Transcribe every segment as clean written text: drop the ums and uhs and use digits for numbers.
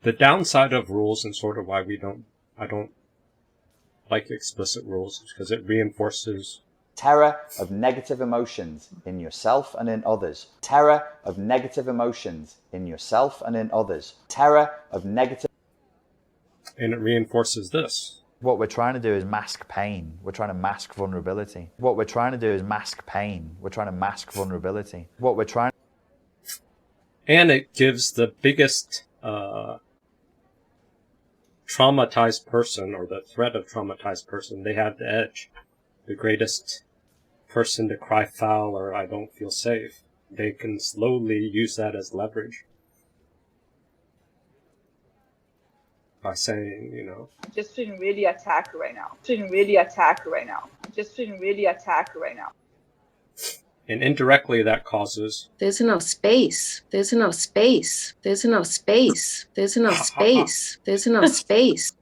The downside of rules, and sort of why I don't like explicit rules, is because it reinforces terror of negative emotions in yourself and in others. Terror of negative emotions in yourself and in others. Terror of negative... And it reinforces this. What we're trying to do is mask pain. We're trying to mask vulnerability. What we're trying to do is mask pain. We're trying to mask vulnerability. What we're trying... And it gives the biggest traumatized person, or the threat of traumatized person, they have the edge. The greatest person to cry foul or I don't feel safe. They can slowly use that as leverage. By saying, you know, I'm just feeling really attacked right now. Feeling really attacked right now. I'm just feeling really attacked right now. And indirectly that causes... There's enough space. There's enough space. There's enough space. There's enough space. There's enough space.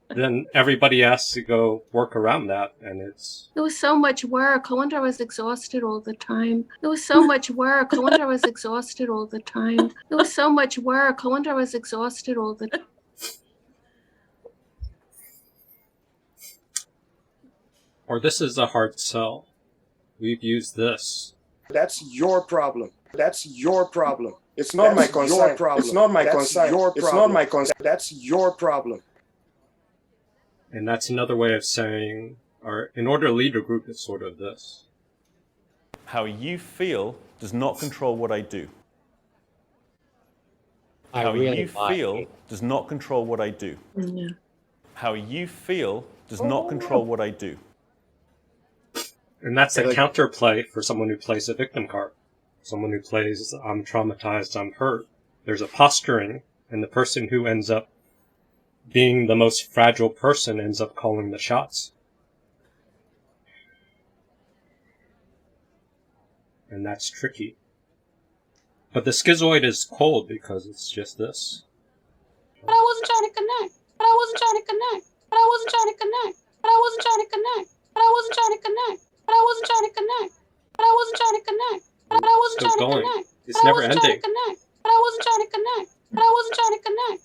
Then everybody has to go work around that, and it's... There was so much work. I wonder I was exhausted all the time. There was so much work. I wonder I was exhausted all the time. There was so much work. I wonder I was exhausted all the time. Or this is a hard sell. We've used this. That's your problem. That's your problem. It's not my concern. It's not my concern. It's not my concern. That's your problem. And that's another way of saying, or in order to lead a group, it's sort of this. How you feel does not control what I do. How you feel does not control what I do. Yeah. How you feel does not control what I do. And that's a counterplay for someone who plays a victim card. Someone who plays, I'm traumatized, I'm hurt. There's a posturing, and the person who ends up being the most fragile person ends up calling the shots. And that's tricky. But the schizoid is cold because it's just this. But I wasn't trying to connect. But I wasn't trying to connect. But I wasn't trying to connect. But I wasn't trying to connect. But I wasn't trying to connect. But I wasn't trying to connect. But I wasn't trying to connect. But I wasn't trying to connect. It's never ending. But I wasn't trying to connect. But I wasn't trying to connect.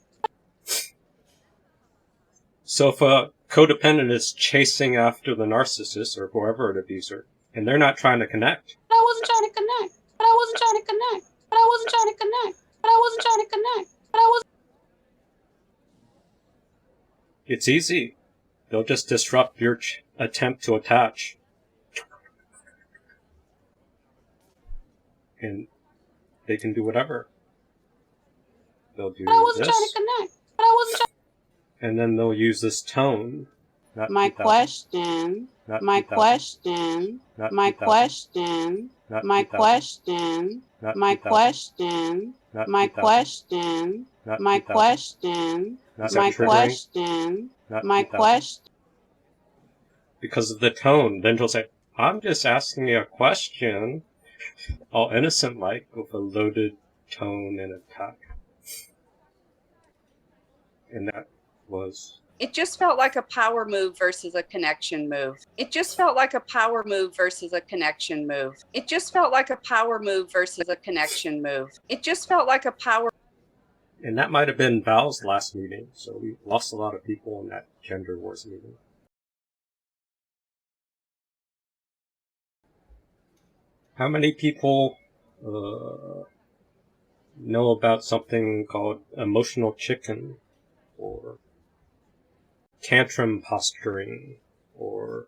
So if a codependent is chasing after the narcissist or whoever an abuser, and they're not trying to connect. But I wasn't trying to connect. But I wasn't trying to connect. But I wasn't trying to connect. But I wasn't trying to connect. But I wasn't. It's easy. They'll just disrupt your attempt to attach. And they can do whatever. They'll do But I wasn't this. trying to connect. But I wasn't trying. And then they'll use this tone. My question. My question. My question. My question. My question. My question. My question. My question. My question. Because of the tone. Then she'll say, I'm just asking you a question. All innocent-like, with a loaded tone and attack. And that was... It just felt like a power move versus a connection move. It just felt like a power move versus a connection move. It just felt like a power move versus a connection move. It just felt like a power... And that might have been Val's last meeting, so we lost a lot of people in that gender wars meeting. How many people know about something called emotional chicken, or tantrum posturing, or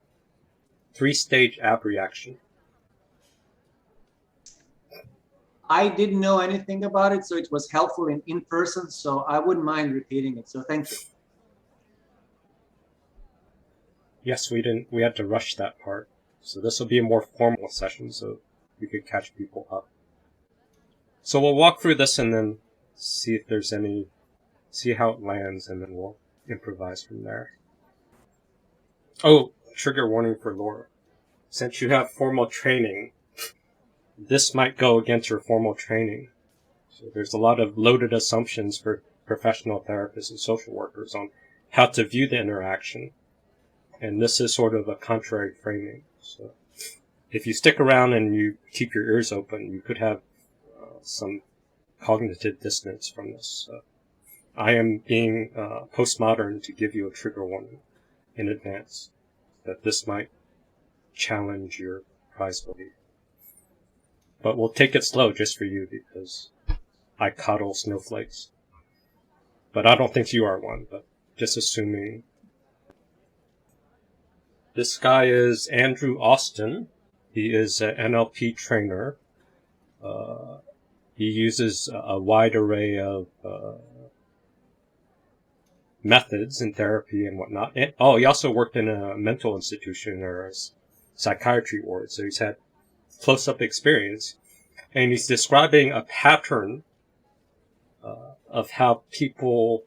3-stage abreaction? I didn't know anything about it, so it was helpful in person, so I wouldn't mind repeating it, so thank you. Yes, we had to rush that part. So this will be a more formal session, so we could catch people up. So we'll walk through this and then see if there's see how it lands, and then we'll improvise from there. Oh, trigger warning for Laura. Since you have formal training, this might go against your formal training. So there's a lot of loaded assumptions for professional therapists and social workers on how to view the interaction. And this is sort of a contrary framing. So if you stick around and you keep your ears open, you could have some cognitive dissonance from this. I am being postmodern to give you a trigger warning in advance that this might challenge your prize belief. But we'll take it slow just for you because I coddle snowflakes. But I don't think you are one, but just assuming. This guy is Andrew Austin. He is an NLP trainer. He uses a wide array of methods in therapy and whatnot. And, he also worked in a mental institution or a psychiatry ward, so he's had close-up experience. And he's describing a pattern of how people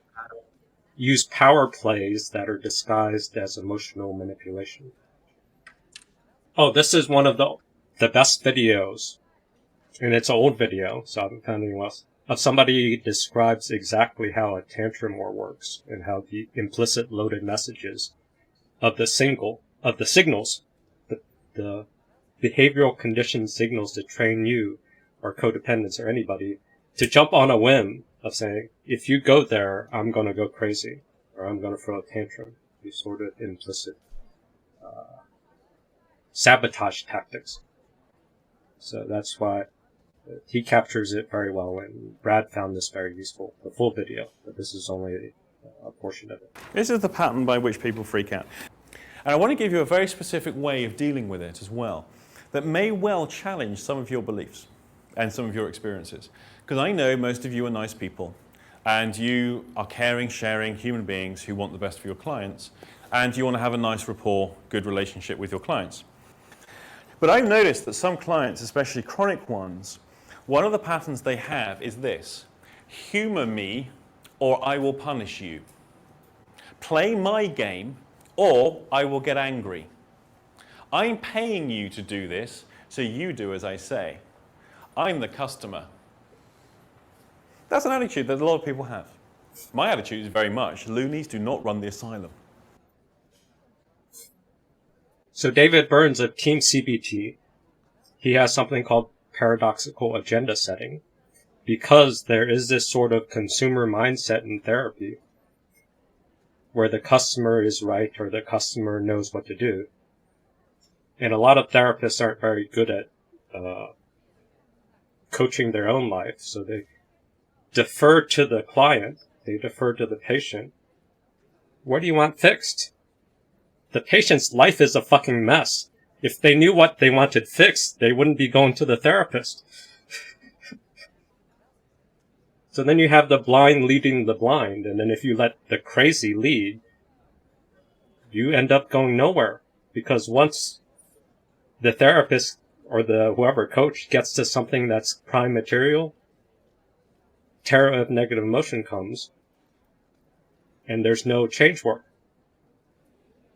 use power plays that are disguised as emotional manipulation. Oh, this is one of the best videos, and it's an old video, so I'm finding less, of somebody who describes exactly how a tantrum war works and how the implicit loaded messages of the signals, the behavioral conditioned signals to train you or codependents or anybody to jump on a whim of saying, if you go there, I'm going to go crazy or I'm going to throw a tantrum. These sort of implicit sabotage tactics. So that's why he captures it very well, and Brad found this very useful, the full video, but this is only a portion of it. This is the pattern by which people freak out. And I want to give you a very specific way of dealing with it as well, that may well challenge some of your beliefs and some of your experiences. Because I know most of you are nice people, and you are caring, sharing human beings who want the best for your clients, and you want to have a nice rapport, good relationship with your clients. But I've noticed that some clients, especially chronic ones, one of the patterns they have is this: humor me or I will punish you. Play my game or I will get angry. I'm paying you to do this, so you do as I say. I'm the customer. That's an attitude that a lot of people have. My attitude is very much, loonies do not run the asylum. So David Burns of Team CBT, he has something called paradoxical agenda setting, because there is this sort of consumer mindset in therapy where the customer is right or the customer knows what to do. And a lot of therapists aren't very good at coaching their own life, so they defer to the client, they defer to the patient. What do you want fixed? The patient's life is a fucking mess. If they knew what they wanted fixed, they wouldn't be going to the therapist. So then you have the blind leading the blind, and then if you let the crazy lead, you end up going nowhere. Because once the therapist or the whoever coach gets to something that's prime material, terror of negative emotion comes, and there's no change work.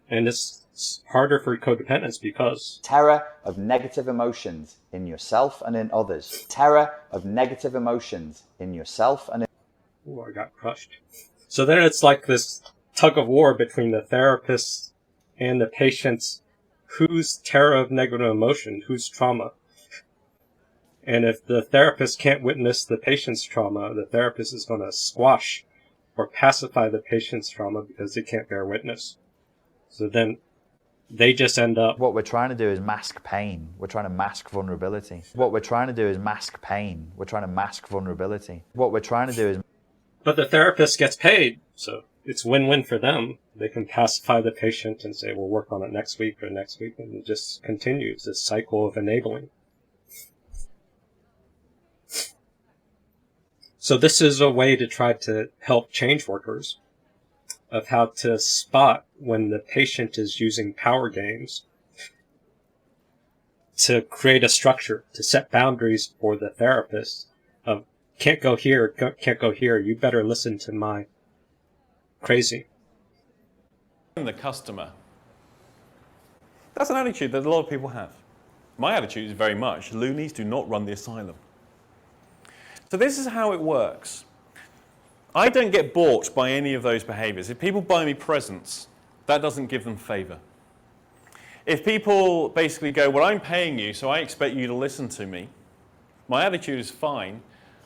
And it's harder for codependents because terror of negative emotions in yourself and in others. Terror of negative emotions in yourself and in... Ooh, I got crushed. So then it's like this tug of war between the therapist and the patient's whose terror of negative emotion, whose trauma. And if the therapist can't witness the patient's trauma, the therapist is going to squash or pacify the patient's trauma because they can't bear witness. So then they just end up... What we're trying to do is mask pain. We're trying to mask vulnerability. What we're trying to do is mask pain. We're trying to mask vulnerability. What we're trying to do is... But the therapist gets paid, so it's win-win for them. They can pacify the patient and say, we'll work on it next week or next week, and it just continues this cycle of enabling. So this is a way to try to help change workers of how to spot when the patient is using power games to create a structure, to set boundaries for the therapist of can't go here, can't go here, you better listen to my crazy. I'm the customer. That's an attitude that a lot of people have. My attitude is very much, loonies do not run the asylum. So this is how it works. I don't get bought by any of those behaviors. If people buy me presents, that doesn't give them favor. If people basically go, well, I'm paying you, so I expect you to listen to me, my attitude is fine,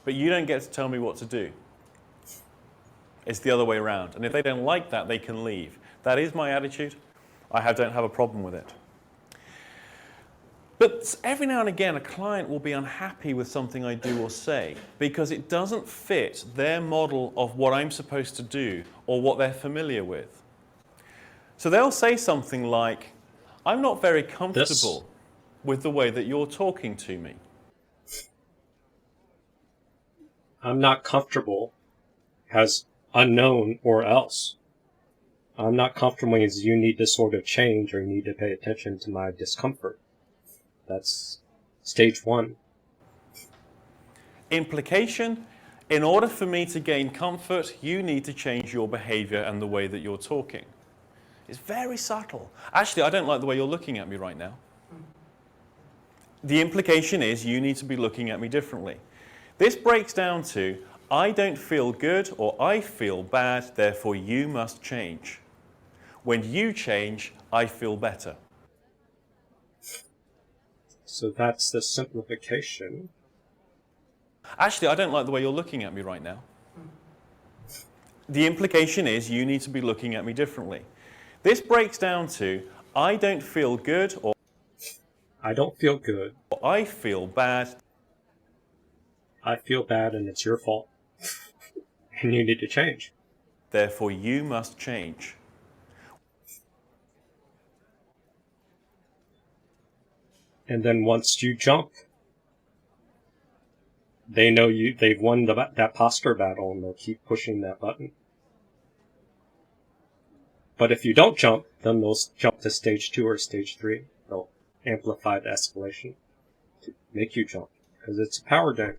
but you don't get to tell me what to do. It's the other way around. And if they don't like that, they can leave. That is my attitude. I don't have a problem with it. But every now and again, a client will be unhappy with something I do or say because it doesn't fit their model of what I'm supposed to do or what they're familiar with. So they'll say something like, I'm not very comfortable with the way that you're talking to me. I'm not comfortable has unknown or else. I'm not comfortable means you need to sort of change or you need to pay attention to my discomfort. That's stage 1. Implication, in order for me to gain comfort, you need to change your behavior and the way that you're talking. It's very subtle. Actually, I don't like the way you're looking at me right now. The implication is you need to be looking at me differently. This breaks down to, I don't feel good or I feel bad, therefore you must change. When you change, I feel better. So that's the simplification. Actually, I don't like the way you're looking at me right now. The implication is you need to be looking at me differently. This breaks down to, I don't feel good or I don't feel good. I feel bad. I feel bad and it's your fault. And you need to change. Therefore, you must change. And then once you jump, they know they've won that posture battle and they'll keep pushing that button. But if you don't jump, then they'll jump to stage 2 or stage 3. They'll amplify the escalation to make you jump. Because it's a power deck.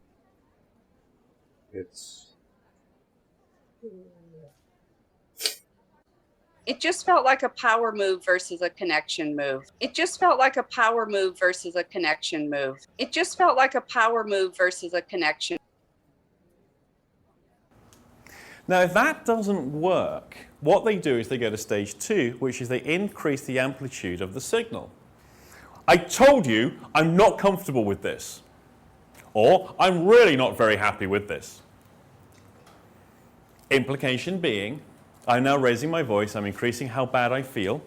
It just felt like a power move versus a connection move. It just felt like a power move versus a connection move. It just felt like a power move versus a connection. Now, if that doesn't work, what they do is they go to stage 2, which is they increase the amplitude of the signal. I told you I'm not comfortable with this. Or I'm really not very happy with this. Implication being, I'm now raising my voice, I'm increasing how bad I feel,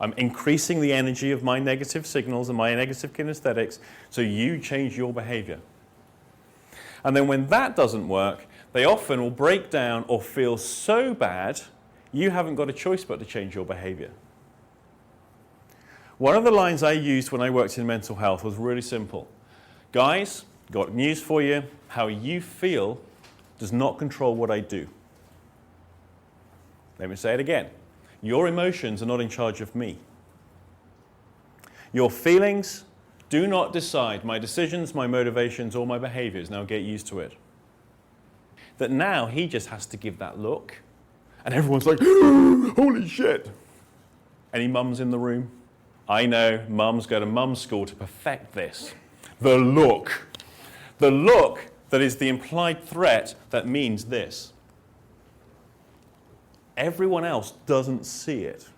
I'm increasing the energy of my negative signals and my negative kinesthetics, so you change your behavior. And then when that doesn't work, they often will break down or feel so bad, you haven't got a choice but to change your behavior. One of the lines I used when I worked in mental health was really simple. Guys, got news for you, how you feel does not control what I do. Let me say it again. Your emotions are not in charge of me. Your feelings do not decide my decisions, my motivations, or my behaviors. Now get used to it. That now he just has to give that look, and everyone's like, holy shit. Any mums in the room? I know mums go to mum's school to perfect this. The look. The look that is the implied threat that means this. Everyone else doesn't see it.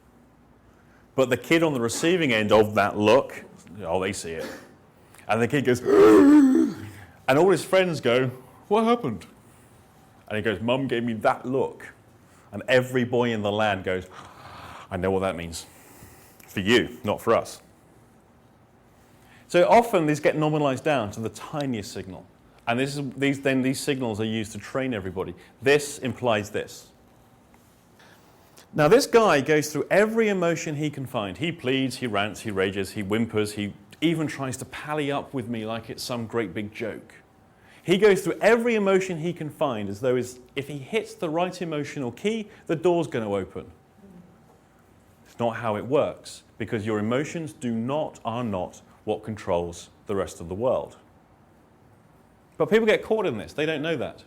But the kid on the receiving end of that look, oh, they see it. And the kid goes, and all his friends go, what happened? And he goes, Mum gave me that look. And every boy in the land goes, I know what that means. For you, not for us. So often these get normalized down to the tiniest signal. And these signals are used to train everybody. This implies this. Now this guy goes through every emotion he can find. He pleads, he rants, he rages, he whimpers, he even tries to pally up with me like it's some great big joke. He goes through every emotion he can find as though if he hits the right emotional key, the door's going to open. It's not how it works, because your emotions are not what controls the rest of the world. But people get caught in this. They don't know that.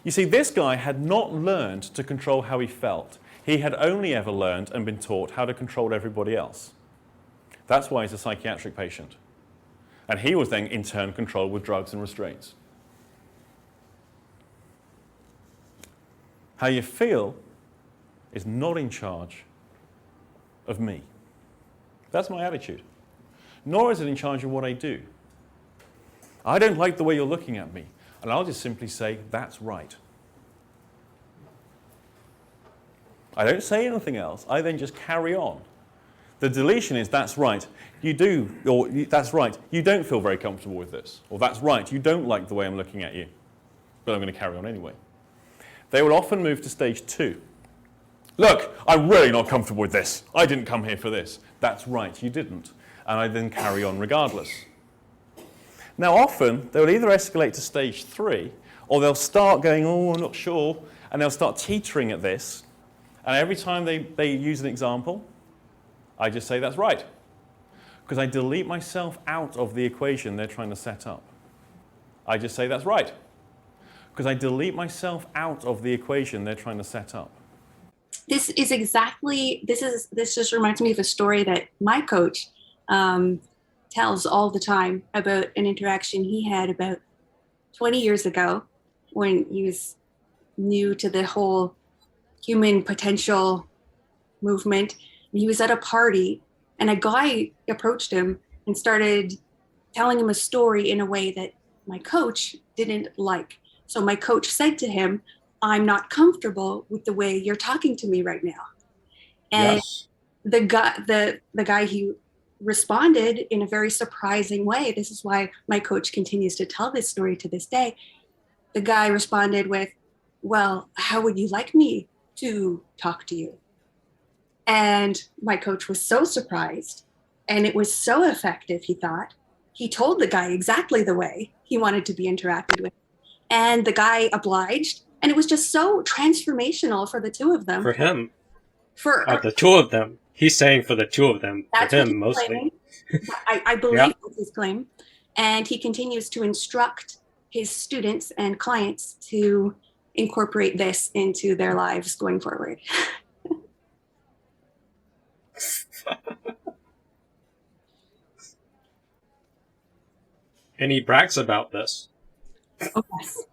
You see, this guy had not learned to control how he felt. He had only ever learned and been taught how to control everybody else. That's why he's a psychiatric patient. And he was then, in turn, controlled with drugs and restraints. How you feel is not in charge of me. That's my attitude. Nor is it in charge of what I do. I don't like the way you're looking at me. And I'll just simply say, that's right. I don't say anything else. I then just carry on. The deletion is, that's right, you do, or that's right, you don't feel very comfortable with this. Or that's right, you don't like the way I'm looking at you. But I'm going to carry on anyway. They will often move to stage 2. Look, I'm really not comfortable with this. I didn't come here for this. That's right, you didn't. And I then carry on regardless. Now often, they'll either escalate to stage 3, or they'll start going, oh, I'm not sure, and they'll start teetering at this. And every time they use an example, I just say, that's right. Because I delete myself out of the equation they're trying to set up. I just say, that's right. Because I delete myself out of the equation they're trying to set up. This just reminds me of a story that my coach tells all the time about an interaction he had about 20 years ago when he was new to the whole human potential movement. And he was at a party and a guy approached him and started telling him a story in a way that my coach didn't like. So my coach said to him, I'm not comfortable with the way you're talking to me right now. And Yes. the guy, he responded in a very surprising way. This is why my coach continues to tell this story to this day. The guy responded with, well, how would you like me to talk to you? And my coach was so surprised, and it was so effective, he thought. He told the guy exactly the way he wanted to be interacted with. And the guy obliged. And it was just so transformational for the two of them. For him. For the two of them. He's saying for the two of them. That's for him, mostly. Claiming. I believe that's his claim. And he continues to instruct his students and clients to incorporate this into their lives going forward. And he brags about this. Oh, yes.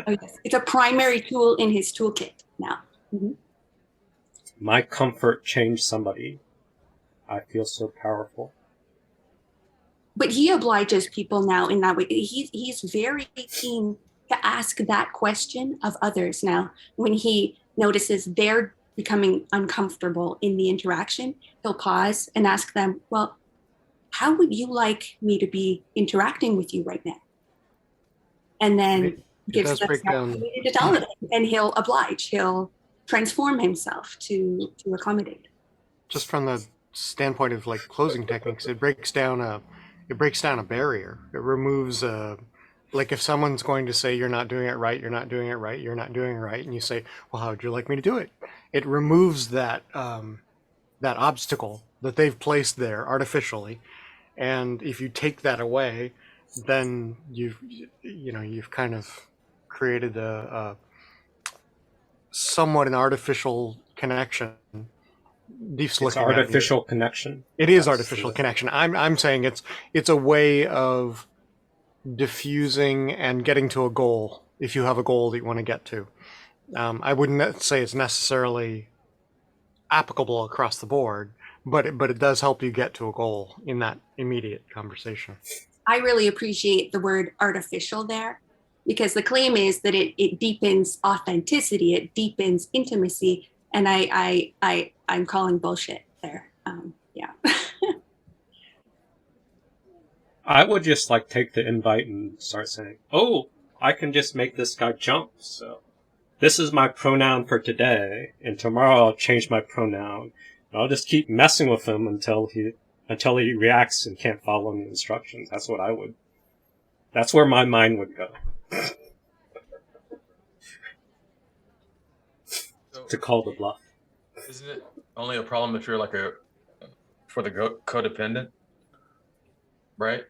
Oh, yes. It's a primary tool in his toolkit now. Mm-hmm. My comfort changed somebody. I feel so powerful. But he obliges people now in that way. He's very keen to ask that question of others now. When he notices they're becoming uncomfortable in the interaction, he'll pause and ask them, well, how would you like me to be interacting with you right now? And then gives them the opportunity to tell them, and he'll oblige. He'll transform himself to accommodate. Just from the standpoint of like closing techniques, it breaks down a barrier. It removes like if someone's going to say you're not doing it right, you're not doing it right, you're not doing it right, and you say, well, how would you like me to do it? It removes that that obstacle that they've placed there artificially, and if you take that away, then you've kind of created a somewhat an artificial connection. It's artificial connection. It is artificial connection. I'm saying it's a way of diffusing and getting to a goal if you have a goal that you want to get to. I wouldn't say it's necessarily applicable across the board, but it does help you get to a goal in that immediate conversation. I really appreciate the word artificial there, because the claim is that it deepens authenticity, it deepens intimacy, and I'm calling bullshit there. Yeah. I would just like take the invite and start saying, oh, I can just make this guy jump. So this is my pronoun for today, and tomorrow I'll change my pronoun. And I'll just keep messing with him until he reacts and can't follow the instructions. That's where my mind would go. To call the bluff. Isn't it only a problem if you're like for the codependent, right?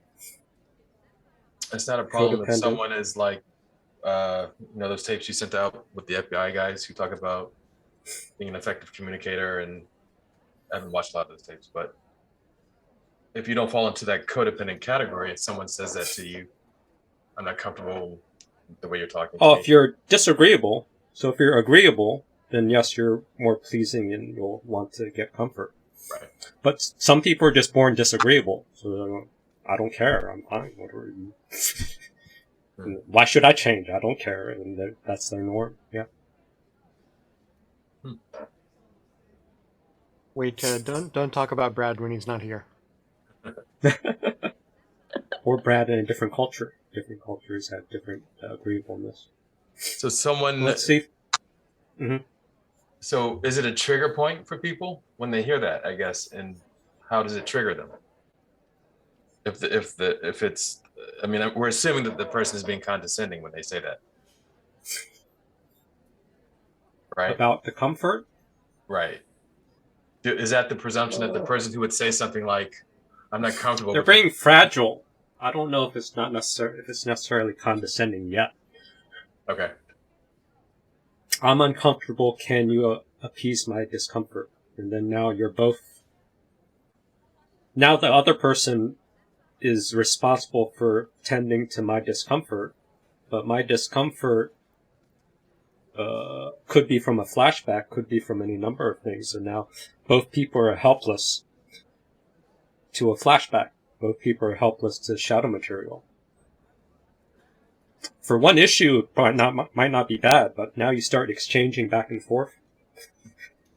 It's not a problem if someone is like, those tapes you sent out with the FBI guys who talk about being an effective communicator, and I haven't watched a lot of those tapes, but if you don't fall into that codependent category and someone says that to you, I'm not comfortable with the way you're talking to me. If you're disagreeable, so if you're agreeable, then yes, you're more pleasing and you'll want to get comfort. Right. But some people are just born disagreeable, so I don't care, I'm fine, whatever you... Why should I change? I don't care, and that's their norm, yeah. Wait, don't talk about Brad when he's not here. Or Brad in a different culture. Different cultures have different agreeableness. So someone. Let's see. Mm-hmm. So is it a trigger point for people when they hear that? I guess, and how does it trigger them? If it's, I mean, we're assuming that the person is being condescending when they say that, right? About the comfort? Right. Is that the presumption that the person who would say something like, "I'm not comfortable"? They're being fragile. I don't know if it's not necessarily condescending yet. Okay. I'm uncomfortable. Can you appease my discomfort? And then now you're both. Now the other person is responsible for tending to my discomfort, but my discomfort could be from a flashback, could be from any number of things, and now both people are helpless to a flashback. Both people are helpless to shadow material. For one issue, it might not be bad, but now you start exchanging back and forth.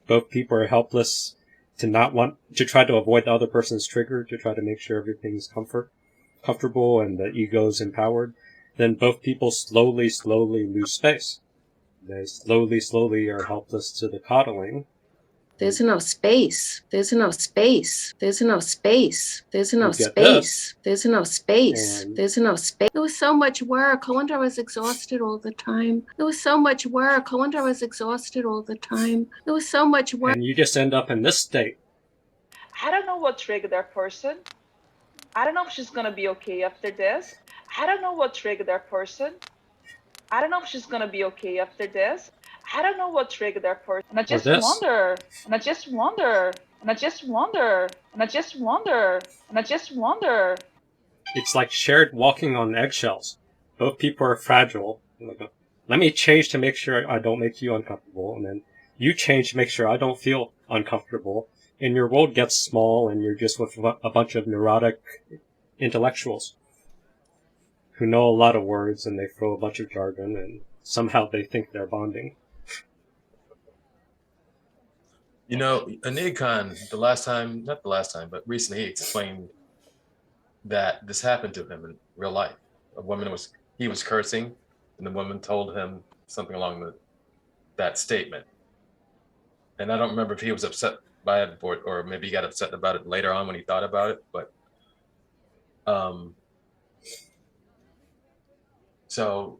Both people are helpless to try to avoid the other person's trigger, to try to make sure everything's comfortable and the ego's empowered. Then both people slowly lose space. They slowly are helpless to the coddling. There's enough space. There's enough space. There's enough space. There's enough space. There's enough space. There's enough space. It was so much work. I wonder I was exhausted all the time. It was so much work. I wonder I was exhausted all the time. It was so much work. And you just end up in this state. I don't know what triggered that person. I don't know if she's gonna be okay after this. I don't know what triggered that person. I don't know if she's gonna be okay after this. I don't know what triggered that person. And I just wonder. And I just wonder. And I just wonder. And I just wonder. And I just wonder. It's like shared walking on eggshells. Both people are fragile. Let me change to make sure I don't make you uncomfortable, and then you change to make sure I don't feel uncomfortable. And your world gets small, and you're just with a bunch of neurotic intellectuals who know a lot of words, and they throw a bunch of jargon, and somehow they think they're bonding. You know, Anid Khan, not the last time, but recently he explained that this happened to him in real life. He was cursing, and the woman told him something along that statement. And I don't remember if he was upset by it or maybe he got upset about it later on when he thought about it, but so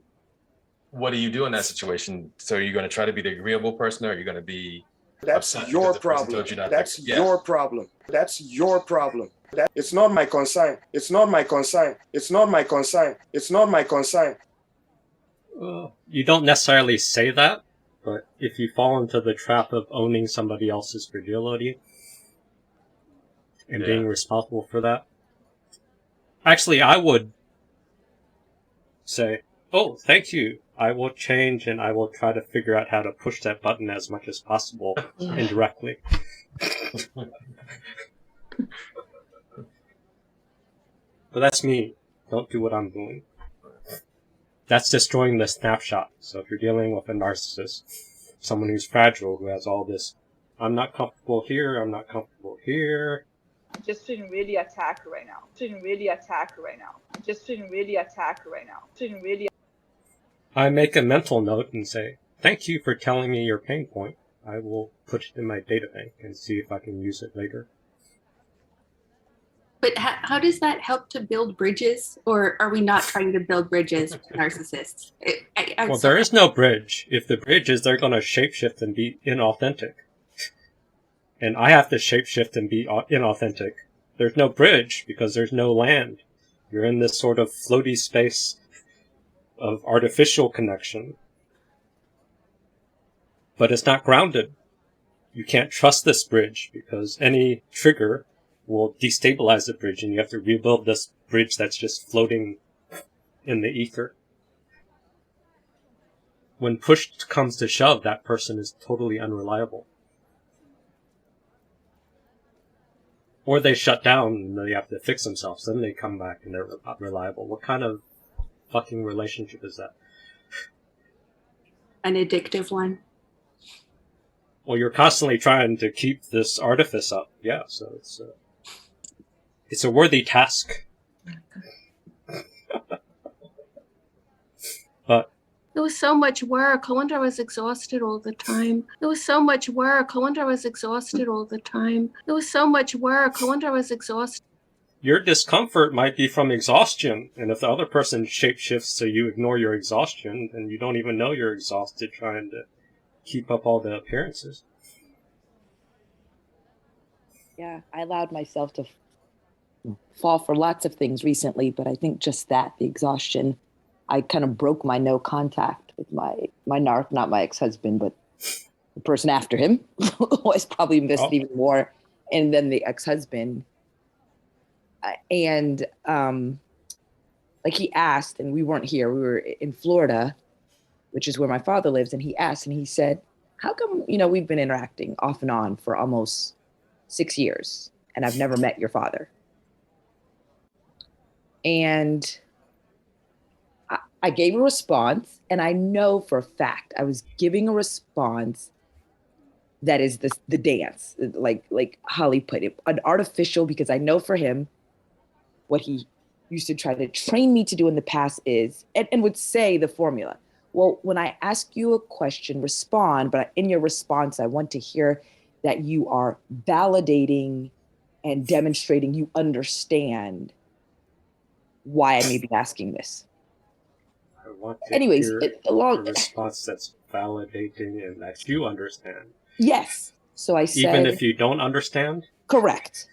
what do you do in that situation? So are you going to try to be the agreeable person, or are you going to be That's your problem. That's your problem. That's your problem. It's not my concern. It's not my concern. It's not my concern. It's not my concern. You don't necessarily say that, but if you fall into the trap of owning somebody else's fragility and being responsible for that, actually, I would say, "Oh, thank you. I will change, and I will try to figure out how to push that button as much as possible indirectly." But that's me. Don't do what I'm doing. That's destroying the snapshot. So if you're dealing with a narcissist, someone who's fragile, who has all this, I'm not comfortable here, I'm not comfortable here. I'm just feeling really attacked right now. Feeling really attacked right now. I'm just feeling really attacked right now. Feeling really. I make a mental note and say, thank you for telling me your pain point. I will put it in my data bank and see if I can use it later. But how does that help to build bridges? Or are we not trying to build bridges with narcissists? Well, there is no bridge. If the bridge is they're going to shapeshift and be inauthentic. And I have to shapeshift and be inauthentic. There's no bridge because there's no land. You're in this sort of floaty space of artificial connection. But it's not grounded. You can't trust this bridge because any trigger will destabilize the bridge and you have to rebuild this bridge that's just floating in the ether. When push comes to shove, that person is totally unreliable. Or they shut down and they have to fix themselves. Then they come back and they're not reliable. What kind of fucking relationship is that? An addictive one. Well, you're constantly trying to keep this artifice up. Yeah, so it's a worthy task. But it was so much work. I wonder I was exhausted all the time. It was so much work. I wonder I was exhausted all the time. It was so much work. I wonder I was exhausted. Your discomfort might be from exhaustion, and if the other person shapeshifts so you ignore your exhaustion, then you don't even know you're exhausted trying to keep up all the appearances. Yeah, I allowed myself to fall for lots of things recently, but I think just that, the exhaustion, I kind of broke my no contact with my narc, not my ex-husband, but the person after him, who I probably invested even more, and then the ex-husband. And like he asked, and we weren't here, we were in Florida, which is where my father lives, and he asked, and he said, how come, we've been interacting off and on for almost 6 years, and I've never met your father? And I gave a response, and I know for a fact I was giving a response that is the dance, like Holly put it, an artificial, because I know for him, what he used to try to train me to do in the past is, and would say the formula. Well, when I ask you a question, respond, but in your response, I want to hear that you are validating and demonstrating you understand why I may be asking this. I want to Anyways, hear a response that's validating and that you understand. Yes. So I said, even if you don't understand? Correct.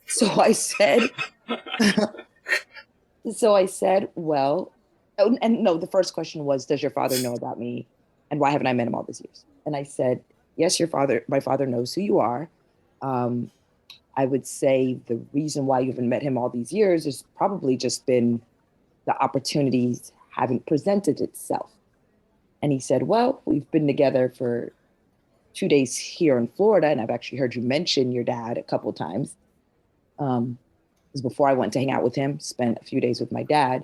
So I said, well, and no, the first question was, does your father know about me? And why haven't I met him all these years? And I said, yes, my father knows who you are. I would say the reason why you haven't met him all these years has probably just been the opportunities haven't presented itself. And he said, well, we've been together for 2 days here in Florida, and I've actually heard you mention your dad a couple of times. Because before I went to hang out with him, spent a few days with my dad.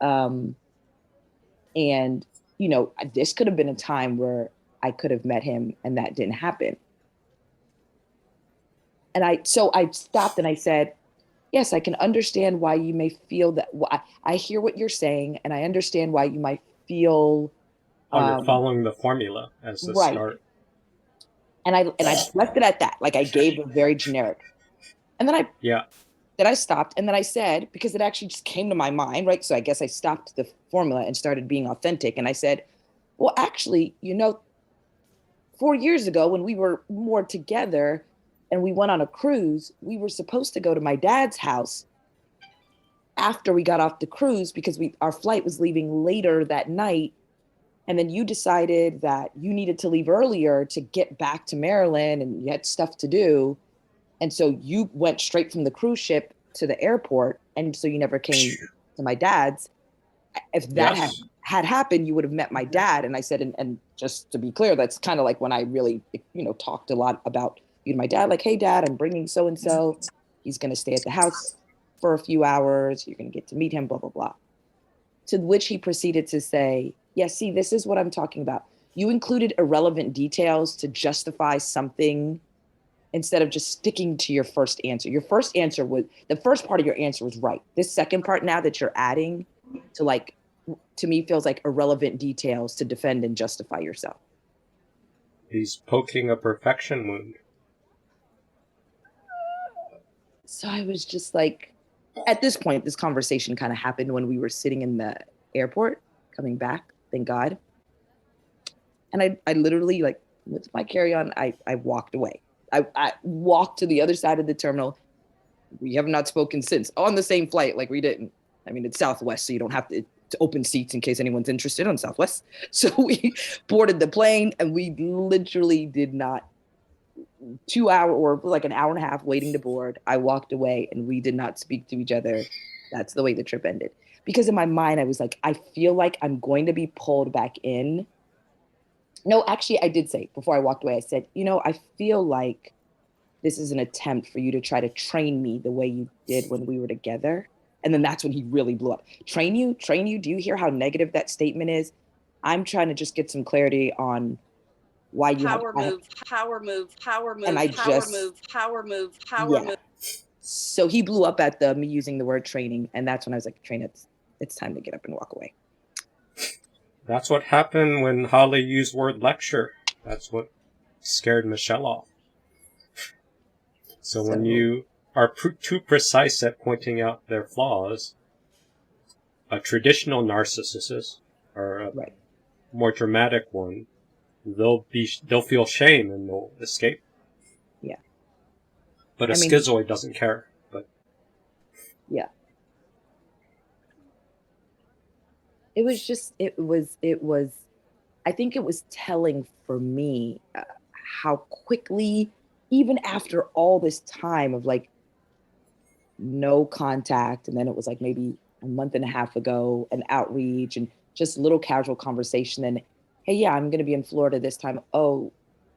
And, this could have been a time where I could have met him and that didn't happen. And so I stopped and I said, yes, I can understand why you may feel that. I hear what you're saying, and I understand why you might feel. You're following the formula as the start. And I left it at that. Like I gave a very generic. And then I stopped, and then I said, because it actually just came to my mind, right? So I guess I stopped the formula and started being authentic. And I said, well, actually, 4 years ago when we were more together and we went on a cruise, we were supposed to go to my dad's house after we got off the cruise because our flight was leaving later that night. And then you decided that you needed to leave earlier to get back to Maryland and you had stuff to do. And so you went straight from the cruise ship to the airport. And so you never came to my dad's. If that had happened, you would have met my dad. And I said, and just to be clear, that's kind of like when I really, talked a lot about you and my dad, like, hey, Dad, I'm bringing so-and-so. He's going to stay at the house for a few hours. You're going to get to meet him, blah, blah, blah. To which he proceeded to say, yes, see, this is what I'm talking about. You included irrelevant details to justify something instead of just sticking to your first answer. Your first answer was, the first part of your answer was right. This second part now that you're adding to me feels like irrelevant details to defend and justify yourself. He's poking a perfection wound. So I was just like, at this point, this conversation kind of happened when we were sitting in the airport coming back, thank God. And I literally, like, with my carry-on, I walked away. I walked to the other side of the terminal. We have not spoken since. On the same flight, like we didn't. I mean, it's Southwest, so you don't have to open seats in case anyone's interested on Southwest. So we boarded the plane and we literally did not, 2 hour or like an hour and a half waiting to board. I walked away and we did not speak to each other. That's the way the trip ended. Because in my mind, I was like, I feel like I'm going to be pulled back in. No, actually, I did say before I walked away, I said, I feel like this is an attempt for you to try to train me the way you did when we were together. And then that's when he really blew up. Train you? Do you hear how negative that statement is? I'm trying to just get some clarity on why you power have move, power move, power move, and I power just move, power move, power yeah. move. So he blew up at me using the word training, and that's when I was like, train, it's time to get up and walk away. That's what happened when Holly used word lecture. That's what scared Michelle off. So when you are too precise at pointing out their flaws, a traditional narcissist or a more dramatic one, they'll feel shame and they'll escape. Yeah. But a schizoid doesn't care. But yeah. It was I think it was telling for me how quickly, even after all this time of like no contact, and then it was like maybe a month and a half ago, an outreach and just little casual conversation, and hey, yeah, I'm gonna be in Florida this time. Oh,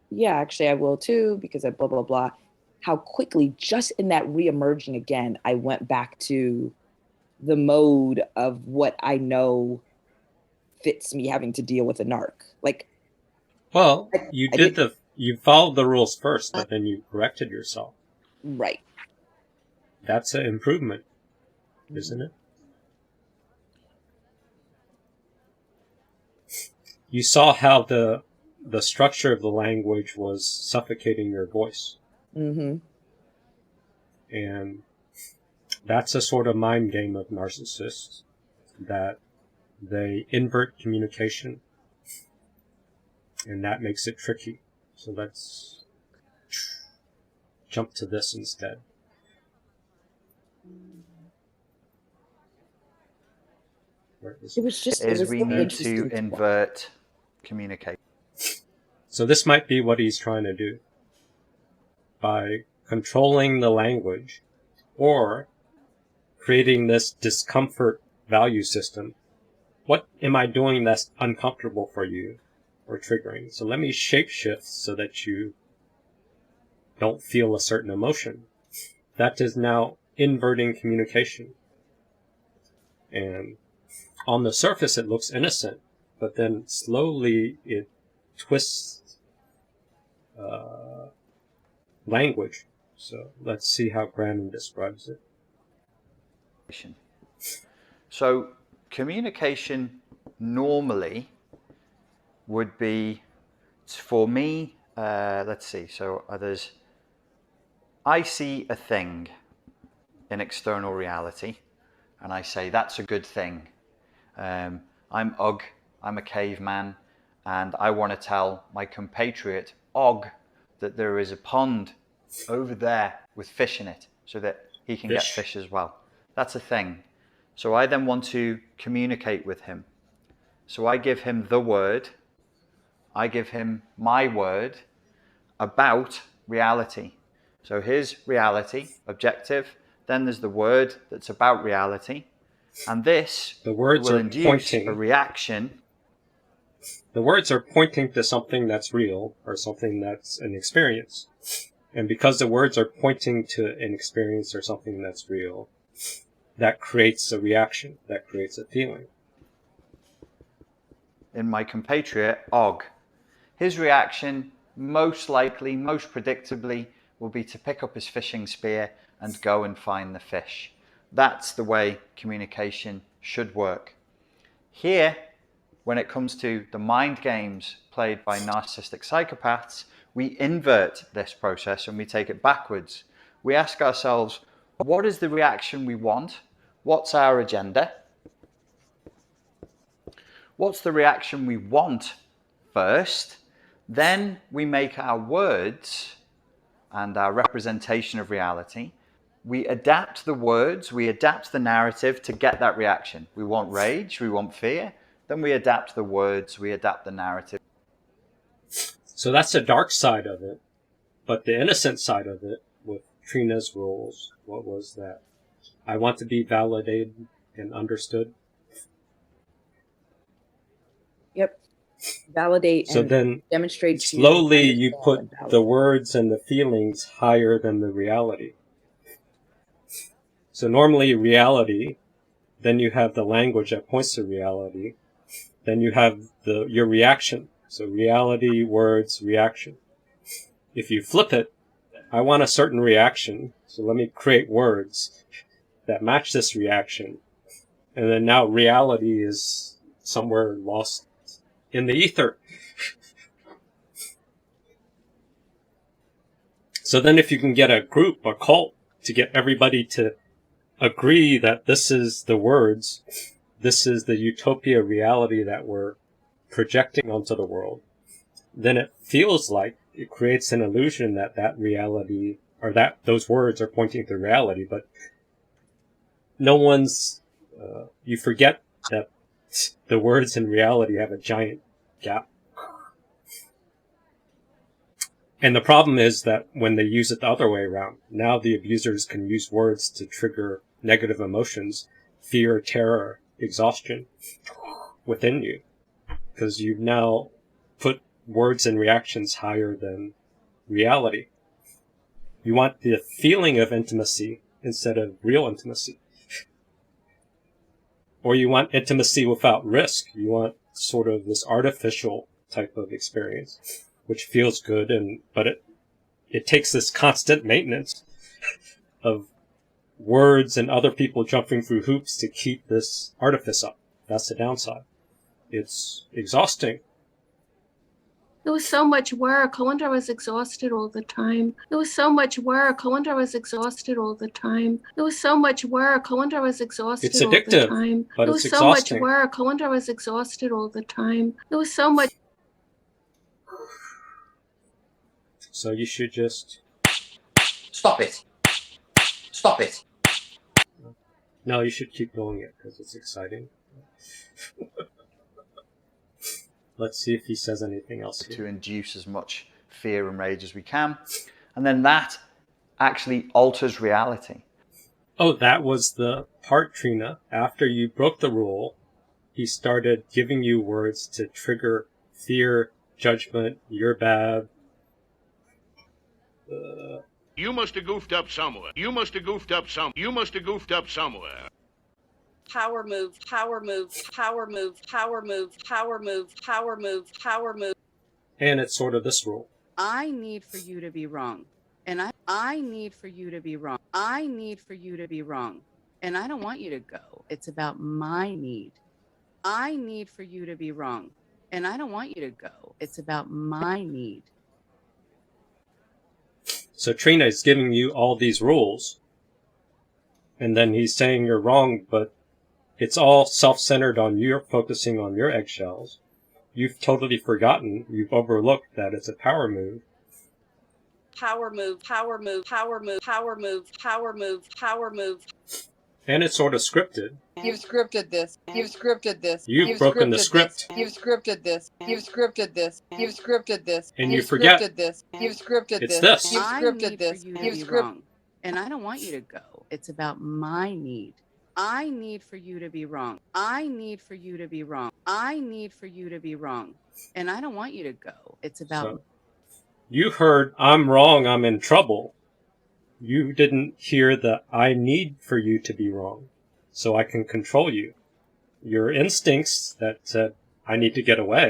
yeah, actually I will too, because of blah, blah, blah. How quickly, just in that re-emerging again, I went back to the mode of what I know fits me having to deal with a narc. Like, well, you followed the rules first, but then you corrected yourself. Right. That's an improvement, isn't it? You saw how the structure of the language was suffocating your voice. Mm-hmm. And that's a sort of mind game of narcissists, that they invert communication, and that makes it tricky. So let's jump to this instead. It was we need to invert communication. So this might be what he's trying to do. By controlling the language or creating this discomfort value system. What am I doing that's uncomfortable for you or triggering? So let me shapeshift so that you don't feel a certain emotion. That is now inverting communication. And on the surface it looks innocent, but then slowly it twists language. So let's see how Brandon describes it. So communication normally would be, for me, let's see, so I see a thing in external reality and I say that's a good thing. I'm Ugg, I'm a caveman, and I want to tell my compatriot Og that there is a pond over there with fish in it so that he can get fish as well. That's a thing. So I then want to communicate with him. So I give him the word, I give him my word about reality. So his reality, objective, then there's the word that's about reality, and this will induce a reaction. The words are pointing to something that's real or something that's an experience. And because the words are pointing to an experience or something that's real, that creates a reaction, that creates a feeling. In my compatriot, Og, his reaction most likely, most predictably, will be to pick up his fishing spear and go and find the fish. That's the way communication should work. Here, when it comes to the mind games played by narcissistic psychopaths, we invert this process and we take it backwards. We ask ourselves, what is the reaction we want? What's our agenda? What's the reaction we want first? Then we make our words and our representation of reality. We adapt the words, we adapt the narrative to get that reaction. We want rage, we want fear. Then we adapt the words, we adapt the narrative. So that's the dark side of it. But the innocent side of it, with Trina's rules, what was that? I want to be validated and understood. Yep. Validate so and then demonstrate. Slowly you put the words and the feelings higher than the reality. So normally reality, then you have the language that points to reality, then you have your reaction. So reality, words, reaction. If you flip it, I want a certain reaction, so let me create words that match this reaction. And then now reality is somewhere lost in the ether. So then if you can get a group, a cult, to get everybody to agree that this is the words, this is the utopia reality that we're projecting onto the world, then it feels like it creates an illusion that that reality, or that those words are pointing to reality, but no one's, you forget that the words in reality have a giant gap. And the problem is that when they use it the other way around, now the abusers can use words to trigger negative emotions, fear, terror, exhaustion within you. Because you've now put words and reactions higher than reality. You want the feeling of intimacy instead of real intimacy. Or you want intimacy without risk. You want sort of this artificial type of experience, which feels good, but it takes this constant maintenance of words and other people jumping through hoops to keep this artifice up. That's the downside. It's exhausting. It was so much work. I wonder I was exhausted all the time. It was so much work. I wonder I was exhausted all the time. It was so much work. I wonder I was exhausted all the time. But it it's was so much exhausting. work. I wonder I was exhausted all the time. It was so much. So you should just... Stop it. Stop it. No, you should keep doing it because it's exciting. Let's see if he says anything else here. To induce as much fear and rage as we can. And then that actually alters reality. Oh, that was the part, Trina. After you broke the rule, he started giving you words to trigger fear, judgment, you're bad. You must have goofed up somewhere. You must have goofed up some. You must have goofed up somewhere. Power move, power move, power move, power move, power move, power move, power move. And it's sort of this rule. I need for you to be wrong. And I need for you to be wrong. I need for you to be wrong. And I don't want you to go. It's about my need. I need for you to be wrong. And I don't want you to go. It's about my need. So Trina is giving you all these rules. And then he's saying you're wrong, but it's all self-centered on you. You're focusing on your eggshells. You've totally forgotten, you've overlooked that it's a power move. Power move, power move, power move, power move, power move, power move. And it's sort of scripted. You've scripted this. You've scripted this. You've broken the script. You've scripted this. You've scripted this. You've scripted this. And you forget. Scripted this. You've scripted it's this. this. You've scripted this. You've scripted. And I don't want you to go. It's about my need. I need for you to be wrong. I need for you to be wrong. I need for you to be wrong. And I don't want you to go. It's about... So, you heard, I'm wrong, I'm in trouble. You didn't hear the, I need for you to be wrong, so I can control you. Your instincts that said, I need to get away,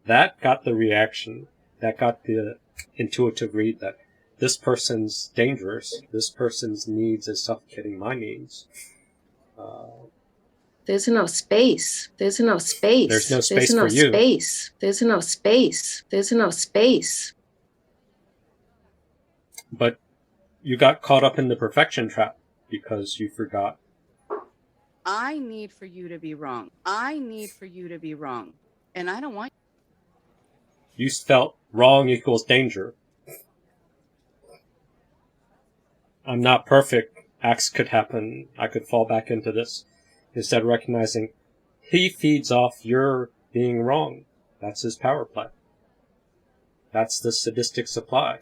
that got the reaction, that got the intuitive read that this person's dangerous, this person's needs is suffocating my needs. There's no space. There's no space. There's no space There's no for you. space. There's no space. There's no space. But you got caught up in the perfection trap because you forgot. I need for you to be wrong. I need for you to be wrong. And I don't want... You felt wrong equals danger. I'm not perfect. Acts could happen. I could fall back into this. Instead of recognizing he feeds off your being wrong. That's his power play. That's the sadistic supply.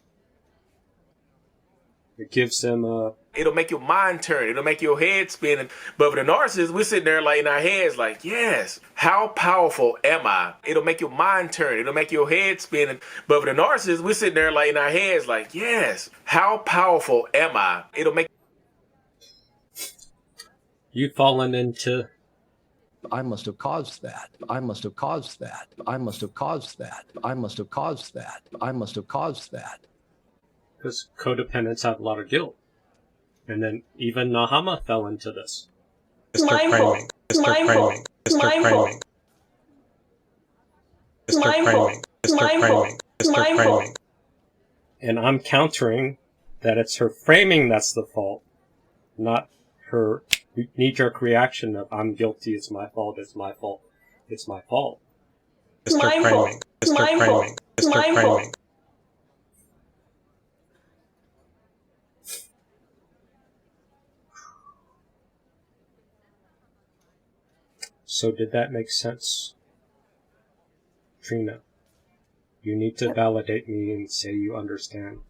It gives him a... It'll make your mind turn. It'll make your head spin. But with the narcissist, we're sitting there like in our heads like, yes, how powerful am I? It'll make your mind turn. It'll make your head spin. But with the narcissist, we're sitting there like in our heads like, yes, how powerful am I? It'll make... You've fallen into I must have caused that. I must have caused that. I must have caused that. I must have caused that. I must have caused that. Because codependents have a lot of guilt. And then even Nahama fell into this. Mr. Framing. Mr. Framing. Mr. Framing. Mr. Framing. Mr. Framing. Mr. Framing. And I'm countering that it's her framing that's the fault, not her knee-jerk reaction of I'm guilty, it's my fault, it's my fault, it's my fault. Mr. Framing. Mr. Framing. Mr. Framing. So did that make sense? Trina, you need to validate me and say you understand,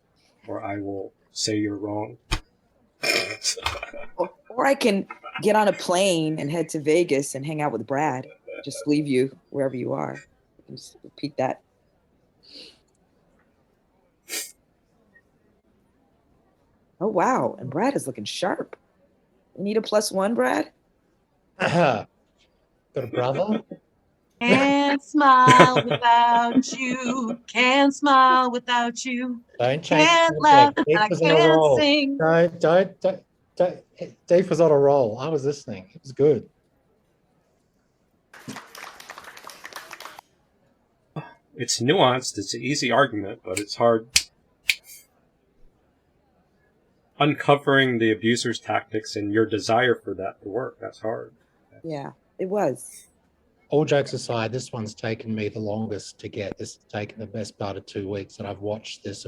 or I will say you're wrong. Or I can get on a plane and head to Vegas and hang out with Brad. Just leave you wherever you are. Just repeat that. Oh, wow. And Brad is looking sharp. You need a +1, Brad? Got a brother? Can't smile without you. Can't smile without you. Don't change Can't the laugh. subject. Dave I was on a can't roll. sing. Don't. Dave was on a roll. I was listening. It was good. It's nuanced, it's an easy argument, but it's hard. Uncovering the abuser's tactics and your desire for that to work, that's hard. Yeah, it was. All jokes aside, this one's taken me the longest to get. This has taken the best part of 2 weeks, and I've watched these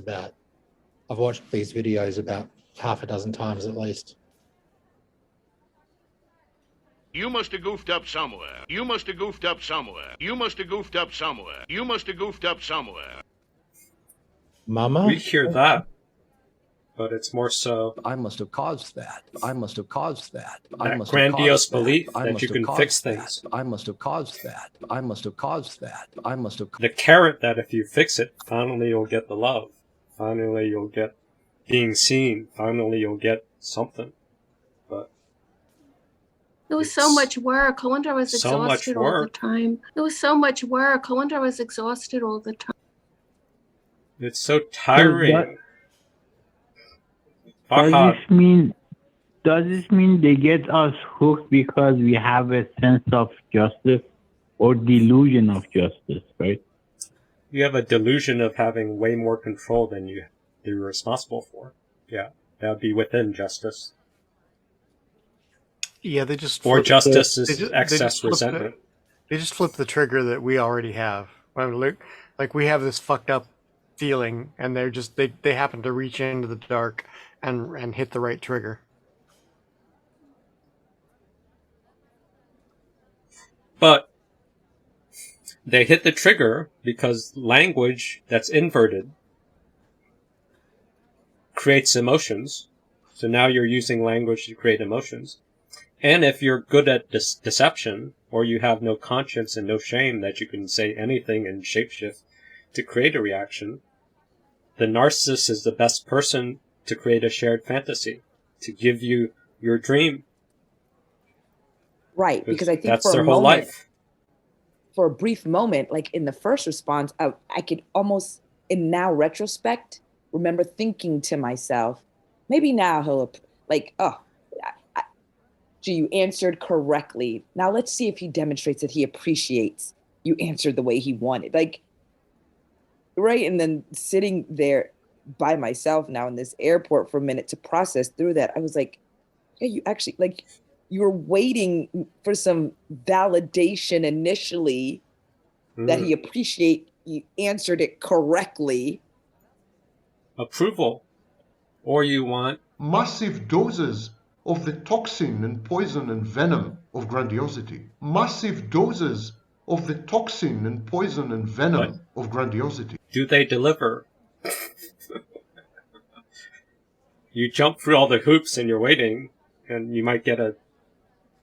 videos about half a dozen times at least. You must have goofed up somewhere. You must have goofed up somewhere. You must have goofed up somewhere. You must have goofed up somewhere. Mama? We hear that, but it's more so I must have caused that. I must have caused that. I that must grandiose have caused belief that. I that must you have can caused fix that. things. I must have caused that. I must have caused that. I must have. The carrot that if you fix it, finally you'll get the love. Finally you'll get being seen. Finally you'll get something. But it was so much work. I wonder I was exhausted all the time. It was so much work. I wonder I was exhausted all the time. It's so tiring. Does this mean they get us hooked because we have a sense of justice or delusion of justice, right? You have a delusion of having way more control than you're responsible for. Yeah, that would be within justice. Yeah, they just or justice is excess resentment. They just flip the trigger that we already have. Like we have this fucked up feeling, and they happen to reach into the dark and hit the right trigger. But they hit the trigger because language that's inverted creates emotions. So now you're using language to create emotions. And if you're good at deception, or you have no conscience and no shame that you can say anything and shapeshift to create a reaction, the narcissist is the best person to create a shared fantasy, to give you your dream. Right, because I think that's for their a whole moment, life. For a brief moment, like in the first response, I could almost, in now retrospect, remember thinking to myself, maybe now he'll, like, oh, gee, you answered correctly. Now let's see if he demonstrates that he appreciates you answered the way he wanted. Like, right? And then sitting there by myself now in this airport for a minute to process through that, I was like, yeah, you actually, like, you were waiting for some validation initially that he appreciate you answered it correctly. Approval. Or you want massive doses of the toxin and poison and venom of grandiosity. Massive doses of the toxin and poison and venom of grandiosity. Do they deliver? You jump through all the hoops and you're waiting, and you might get a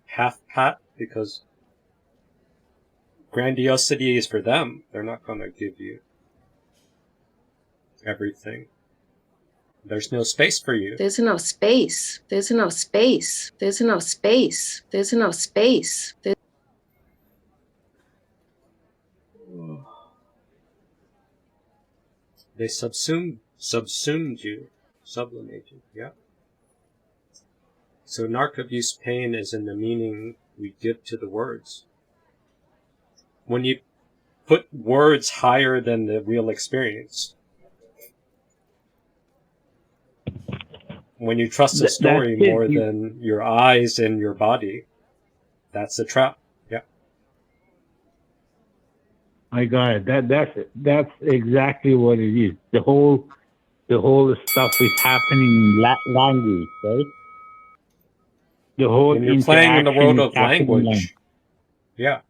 half pat because grandiosity is for them. They're not going to give you everything. There's no space for you. There's enough space. There's enough space. There's enough space. There's enough space. They subsumed you, sublimated, yeah. So narc abuse pain is in the meaning we give to the words. When you put words higher than the real experience, when you trust a story more than your eyes and your body, that's a trap. Yeah. I got it. That's exactly what it is. The whole stuff is happening in language, right? The whole When you're playing in the world interaction is of happening in language. yeah,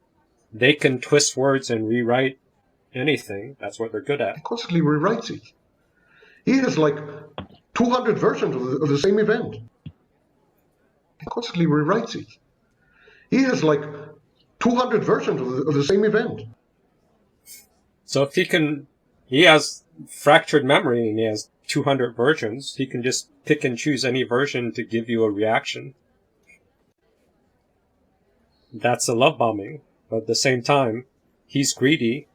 they can twist words and rewrite anything. That's what they're good at. He constantly rewrites it. He has like 200 versions of the same event. He constantly rewrites it. He has like 200 versions of the same event. So if he has fractured memory and he has 200 versions, he can just pick and choose any version to give you a reaction. That's a love bombing. But at the same time, he's greedy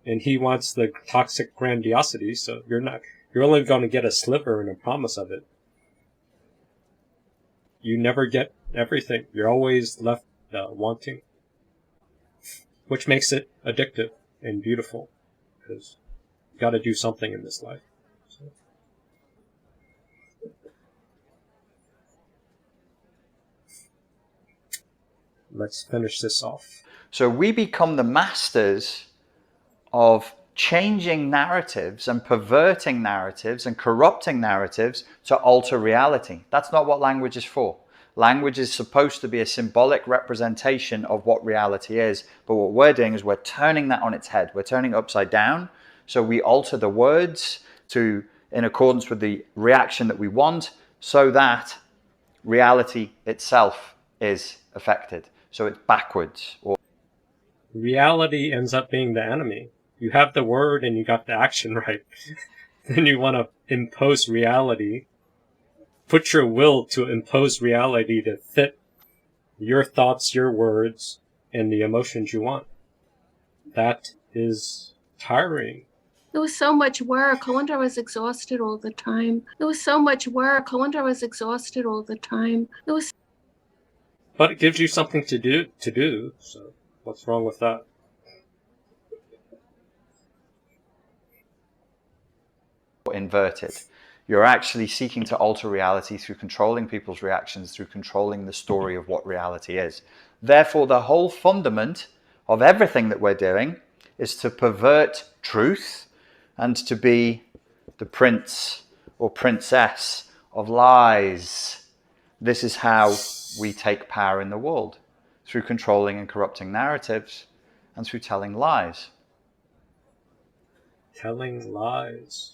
and he wants the toxic grandiosity, so you're only going to get a sliver and a promise of it. You never get everything. You're always left wanting, which makes it addictive and beautiful, because you got to do something in this life. So. Let's finish this off. So we become the masters of changing narratives and perverting narratives and corrupting narratives to alter reality. That's not what language is for. Language is supposed to be a symbolic representation of what reality is, but what we're doing is we're turning that on its head. We're turning it upside down. So we alter the words in accordance with the reaction that we want, so that reality itself is affected. So it's backwards. Reality ends up being the enemy. You have the word and you got the action right. Then you want to impose reality. Put your will to impose reality to fit your thoughts, your words, and the emotions you want. That is tiring. It was so much work. I wonder I was exhausted all the time. It was so much work. I wonder I was exhausted all the time. But it gives you something to do. So what's wrong with that? Inverted. You're actually seeking to alter reality through controlling people's reactions, through controlling the story of what reality is. Therefore, the whole fundament of everything that we're doing is to pervert truth and to be the prince or princess of lies. This is how we take power in the world, through controlling and corrupting narratives and through telling lies. Telling lies.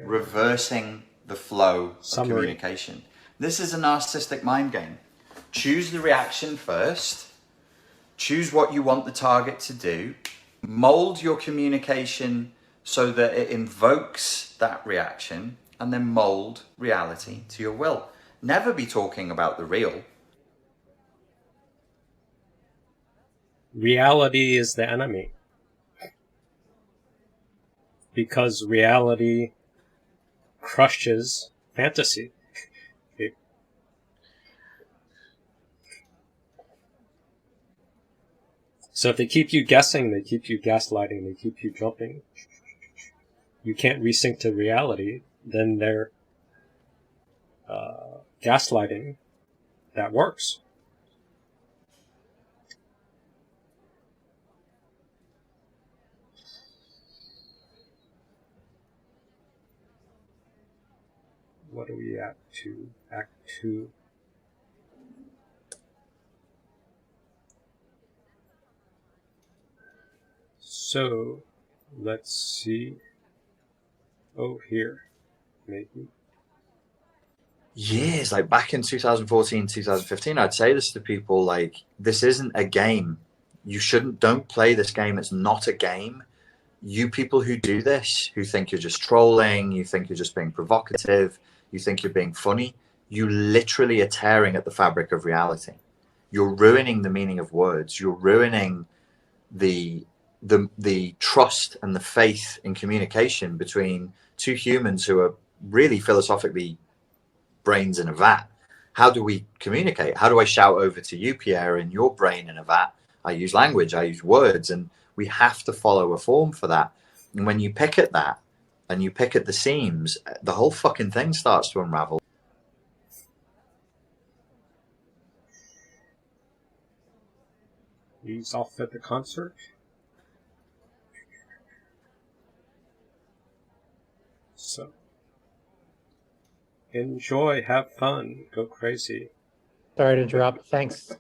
Reversing the flow of communication. This is a narcissistic mind game. Choose the reaction first. Choose what you want the target to do. Mold your communication so that it invokes that reaction, and then mold reality to your will. Never be talking about the real. Reality is the enemy. Because reality crushes fantasy. Okay. So if they keep you guessing, they keep you gaslighting, they keep you jumping, you can't resync to reality, then they're gaslighting that works. What are we at to? Act 2. So, let's see. Oh, here. Maybe. Years, like back in 2014, 2015, I'd say this to people, like, this isn't a game. Don't play this game. It's not a game. You people who do this, who think you're just trolling, you think you're just being provocative, you think you're being funny, you literally are tearing at the fabric of reality. You're ruining the meaning of words. You're ruining the the trust and the faith in communication between two humans who are really philosophically brains in a vat. How do we communicate? How do I shout over to you, Pierre, in your brain in a vat? I use language, I use words, and we have to follow a form for that. And when you pick at that and you pick at the seams, the whole fucking thing starts to unravel. He's off at the concert. So, enjoy, have fun, go crazy. Sorry to interrupt. Thanks,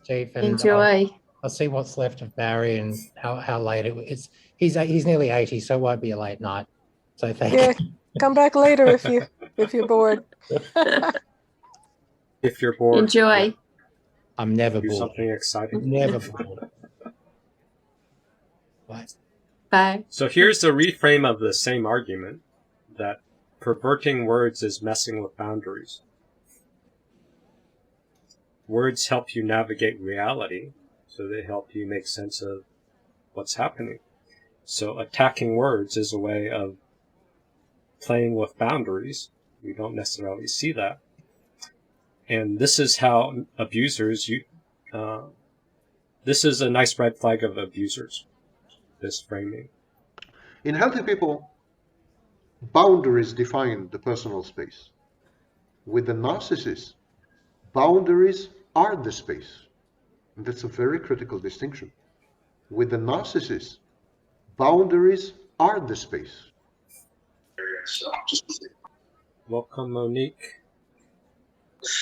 Chief. And Enjoy. I'll see what's left of Barry and how late it is. He's nearly 80, so it won't be a late night. So thank you. Come back later if you're bored. If you're bored. Enjoy. I'm never Do bored. something exciting. Never bored. Right. Bye. So here's the reframe of the same argument, that perverting words is messing with boundaries. Words help you navigate reality, so they help you make sense of what's happening. So attacking words is a way of playing with boundaries. We don't necessarily see that. And this is how abusers, this is a nice red flag of abusers, this framing. In healthy people, boundaries define the personal space. With the narcissist, boundaries are the space. And that's a very critical distinction. With the narcissist, boundaries are the space. Welcome, Monique.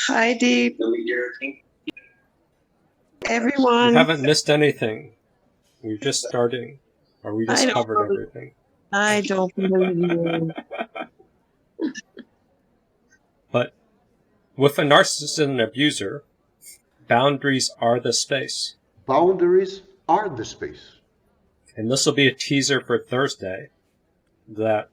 Hi, Deep. Everyone. We haven't missed anything. We're just starting. Or we just covered everything. I don't believe you. But with a narcissist and an abuser, boundaries are the space. Boundaries are the space. And this will be a teaser for Thursday, that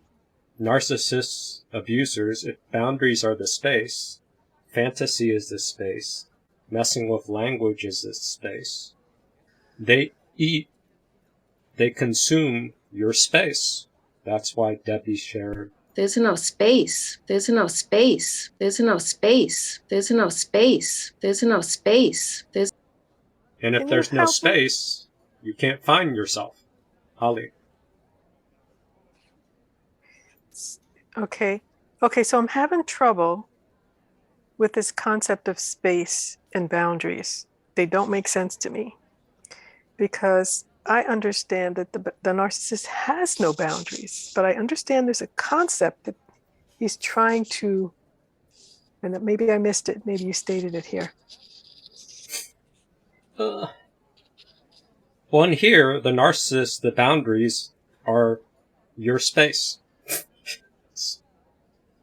narcissists, abusers, if boundaries are the space, fantasy is the space, messing with language is the space. They eat, they consume your space. That's why Debbie shared. There's enough space. There's enough space. There's enough space. There's enough space. There's enough space. And if there's no space, you can't find yourself. Holly. Okay, so I'm having trouble with this concept of space and boundaries. They don't make sense to me because I understand that the narcissist has no boundaries, but I understand there's a concept that he's trying to, and that maybe I missed it, maybe you stated it here. Well, in here, the narcissist, the boundaries are your space.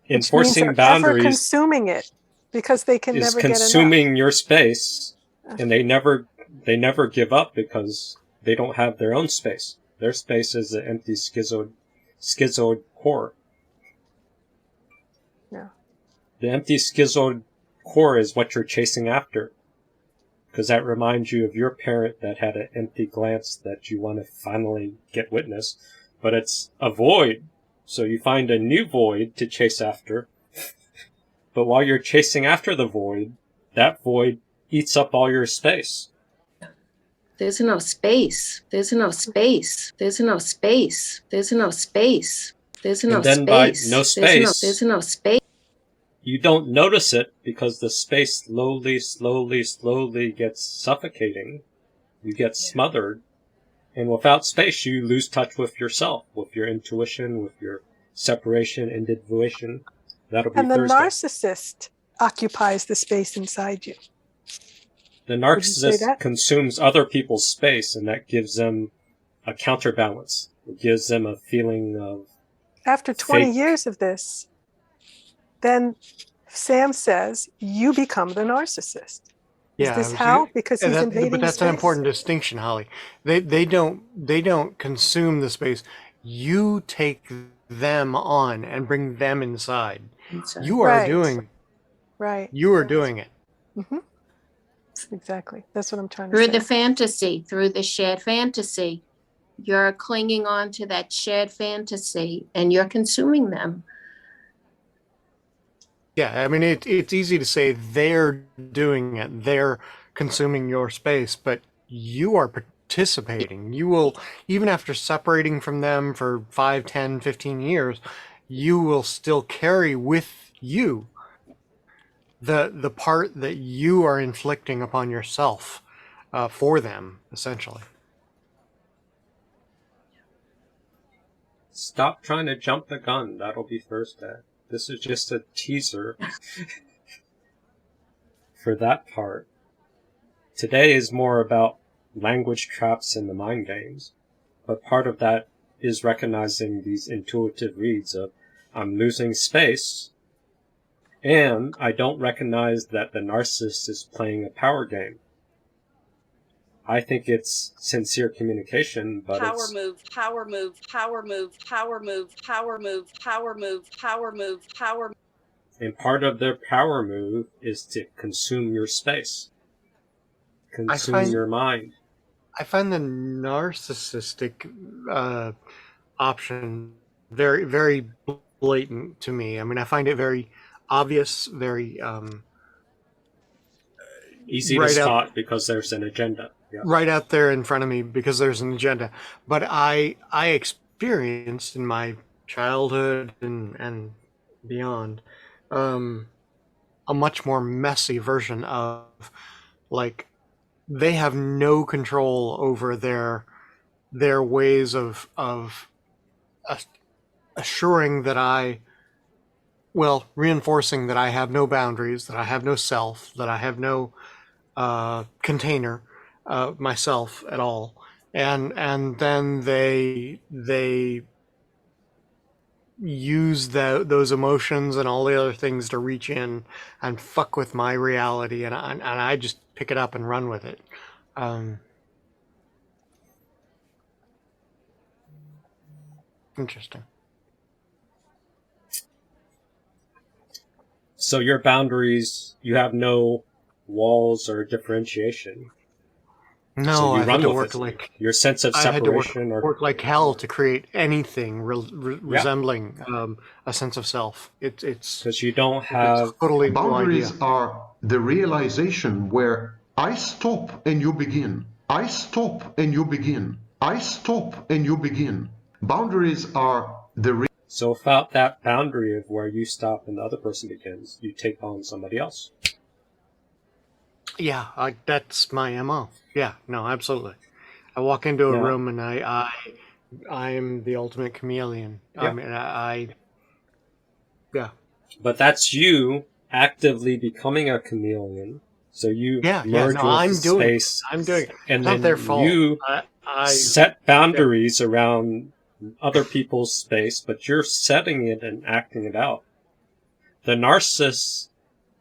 Enforcing boundaries, consuming it, because they can is never get consuming enough. your space, and they never give up because they don't have their own space. Their space is the empty schizoid core. Yeah. The empty schizoid core is what you're chasing after, because that reminds you of your parent that had an empty glance that you want to finally get witness, but it's a void. So you find a new void to chase after. But while you're chasing after the void, that void eats up all your space. There's enough space. There's enough space. There's enough space. There's enough space. There's enough space. And then by no space, there's enough space. You don't notice it because the space slowly gets suffocating. You get smothered. And without space, you lose touch with yourself, with your intuition, with your separation, individuation. That'll be And the Thursday. narcissist occupies the space inside you. The narcissist consumes other people's space, and that gives them a counterbalance. It gives them a feeling of... After 20 years of this, then Sam says, you become the narcissist. Yeah, Is this how? Because he's invading but that's space? an important distinction, Holly. They don't consume the space. You take them on and bring them inside. You are doing. Right. You are doing it. Mm-hmm. Exactly. That's what I'm trying to Through say. the fantasy, through the shared fantasy. You're clinging on to that shared fantasy and you're consuming them. Yeah, I mean, it's easy to say they're doing it, they're consuming your space, but you are participating. You will, even after separating from them for 5, 10, 15 years, you will still carry with you the part that you are inflicting upon yourself for them, essentially. Stop trying to jump the gun. That'll be Thursday. This is just a teaser for that part. Today is more about language traps in the mind games, but part of that is recognizing these intuitive reads of I'm losing space, and I don't recognize that the narcissist is playing a power game. I think it's sincere communication, but Power it's move, power move, power move, power move, power move, power move, power move, power. and part of their power move is to consume your space, consume your mind. I find the narcissistic option very, very blatant to me. I mean, I find it very obvious, very Easy to spot because there's an agenda. Yeah. Right out there in front of me because there's an agenda. But I experienced in my childhood and beyond a much more messy version of, like, they have no control over their ways of assuring that reinforcing that I have no boundaries, that I have no self, that I have no container myself at all, and then they use those emotions and all the other things to reach in and fuck with my reality, and I just pick it up and run with it. Interesting. So your boundaries, you have no walls or differentiation. No, so you I've run had to with work it. like Your sense of I had to separation work like hell to create anything resembling a sense of self. It's because you don't have totally boundaries are the realization where I stop and you begin. I stop and you begin. I stop and you begin. Boundaries are the So without that boundary of where you stop and the other person begins, you take on somebody else. Yeah, that's my MO. Yeah, no, absolutely. I walk into a room and I'm the ultimate chameleon. Yeah. I mean, yeah. But that's you actively becoming a chameleon. So you merge with I'm the doing space. it. I'm doing it. And It's then not their fault. you I set boundaries around other people's space, but you're setting it and acting it out. The narcissist,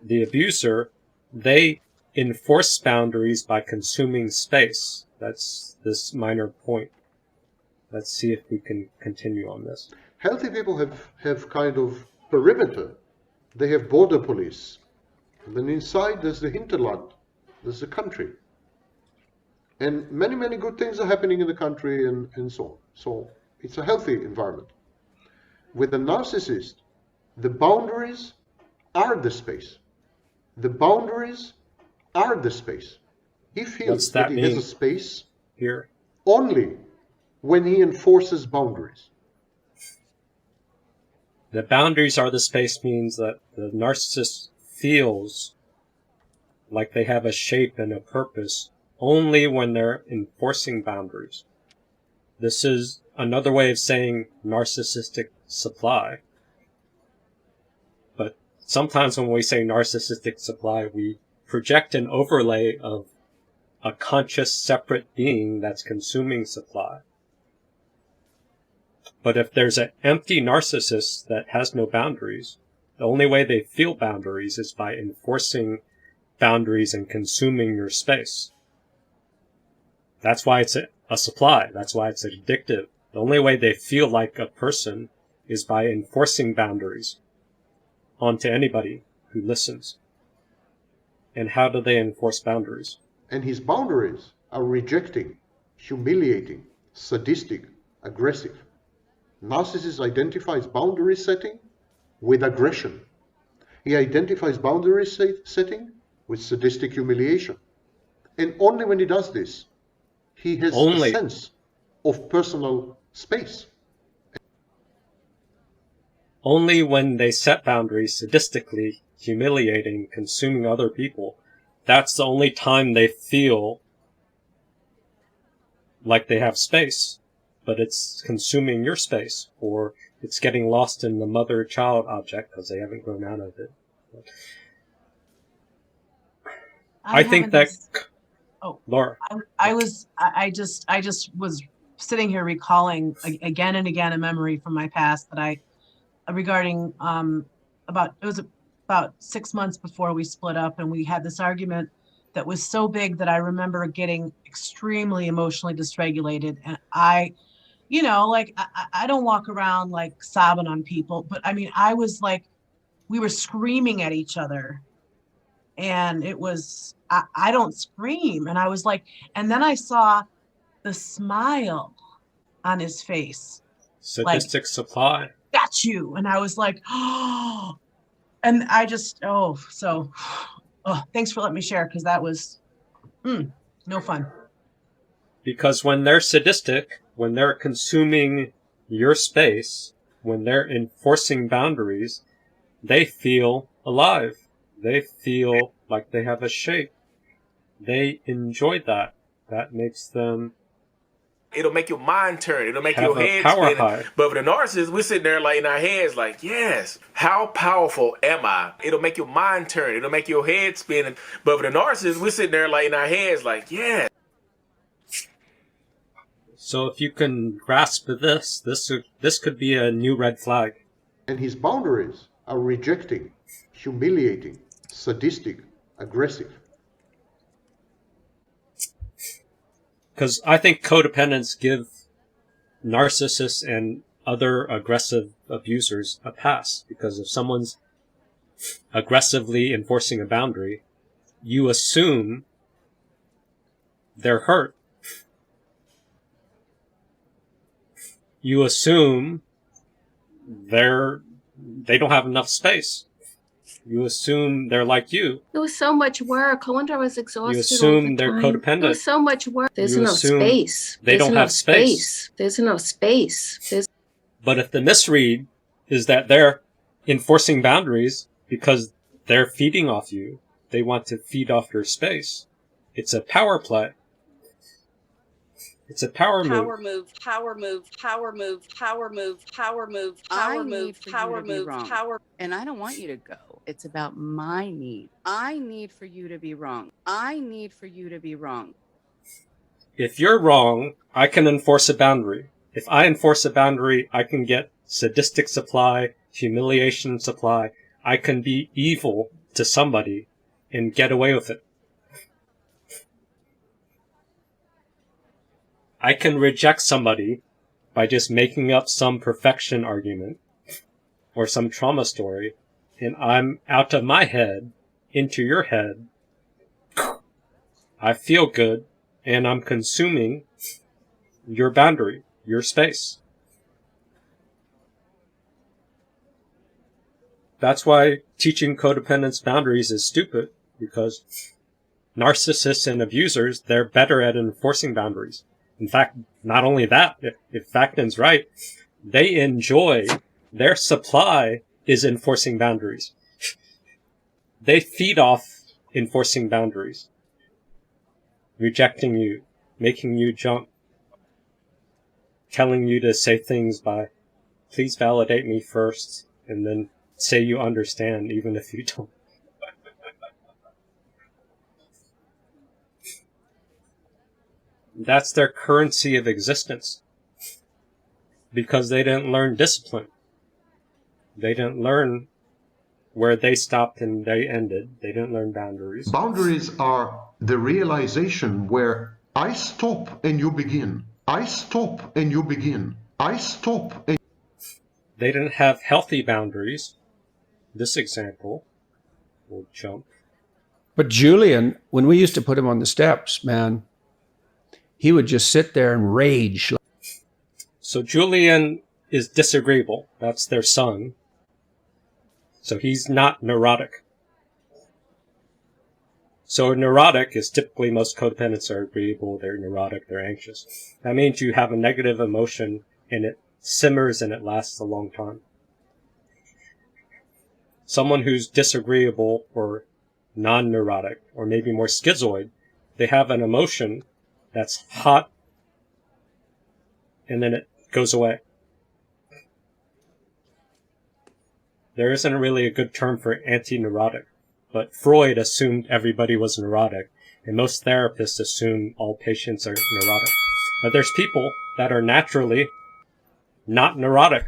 the abuser, they enforce boundaries by consuming space. That's this minor point. Let's see if we can continue on this. healthy people have kind of perimeter. They have border police. And then inside there's the hinterland. There's the country. And many, many good things are happening in the country and so on. So it's a healthy environment. With a narcissist, the boundaries are the space. The boundaries are the space. He feels that he has a space here only when he enforces boundaries. The boundaries are the space means that the narcissist feels like they have a shape and a purpose only when they're enforcing boundaries. This is another way of saying narcissistic supply. But sometimes when we say narcissistic supply, we project an overlay of a conscious separate being that's consuming supply. But if there's an empty narcissist that has no boundaries, the only way they feel boundaries is by enforcing boundaries and consuming your space. That's why it's a supply. That's why it's addictive. The only way they feel like a person is by enforcing boundaries onto anybody who listens. And how do they enforce boundaries? And his boundaries are rejecting, humiliating, sadistic, aggressive. Narcissist identifies boundary setting with aggression. He identifies boundary setting with sadistic humiliation. And only when he does this, he has a sense of personal space. Only when they set boundaries sadistically, humiliating, consuming other people, that's the only time they feel like they have space, but it's consuming your space, or it's getting lost in the mother-child object because they haven't grown out of it. I think that... Oh, Laura. I just was sitting here recalling again and again a memory from my past that regarding it was about 6 months before we split up, and we had this argument that was so big that I remember getting extremely emotionally dysregulated. And I don't walk around like sobbing on people, but I mean, I was like, we were screaming at each other. And it was, I don't scream. And I was like, and then I saw the smile on his face. Sadistic supply. Got you. And I was like, oh, and I just, thanks for letting me share, because that was no fun. Because when they're sadistic, when they're consuming your space, when they're enforcing boundaries, they feel alive. They feel like they have a shape. They enjoy that. That makes them... It'll make your mind turn. It'll make have your a head power spin. high. But with the narcissist, we're sitting there like in our heads like, yes, how powerful am I? It'll make your mind turn. It'll make your head spin. But with the narcissist, we're sitting there like in our heads like, yes. So if you can grasp this could be a new red flag. And his boundaries are rejecting, humiliating, sadistic, aggressive. Because I think codependents give narcissists and other aggressive abusers a pass. Because if someone's aggressively enforcing a boundary, you assume they're hurt. You assume they don't have enough space. You assume they're like you. It was so much work. I wonder I was exhausted. You assume they're codependent. It was so much work. There's You no assume space. they don't have space. There's no space. But if the misread is that they're enforcing boundaries because they're feeding off you, they want to feed off your space, it's a power play. It's a power move. Power move, power move, power move, power move, power move, power move, power move, power. And I don't want you to go. It's about my need. I need for you to be wrong. I need for you to be wrong. If you're wrong, I can enforce a boundary. If I enforce a boundary, I can get sadistic supply, humiliation supply. I can be evil to somebody and get away with it. I can reject somebody by just making up some perfection argument or some trauma story, and I'm out of my head into your head. I feel good, and I'm consuming your boundary, your space. That's why teaching codependence boundaries is stupid, because narcissists and abusers, they're better at enforcing boundaries. In fact, not only that, if Vaknin's right, they enjoy, their supply is enforcing boundaries. They feed off enforcing boundaries. Rejecting you, making you jump, telling you to say things by, please validate me first, and then say you understand even if you don't. That's their currency of existence. Because they didn't learn discipline. They didn't learn where they stopped and they ended. They didn't learn boundaries. Boundaries are the realization where I stop and you begin. I stop and you begin. I stop and... They didn't have healthy boundaries. This example will jump. But Julian, when we used to put him on the steps, man, he would just sit there and rage. So Julian is disagreeable. That's their son. So he's not neurotic. So a neurotic is typically, most codependents are agreeable, they're neurotic, they're anxious. That means you have a negative emotion and it simmers and it lasts a long time. Someone who's disagreeable or non-neurotic, or maybe more schizoid, they have an emotion that's hot and then it goes away. There isn't really a good term for anti-neurotic, but Freud assumed everybody was neurotic, and most therapists assume all patients are neurotic. But there's people that are naturally not neurotic.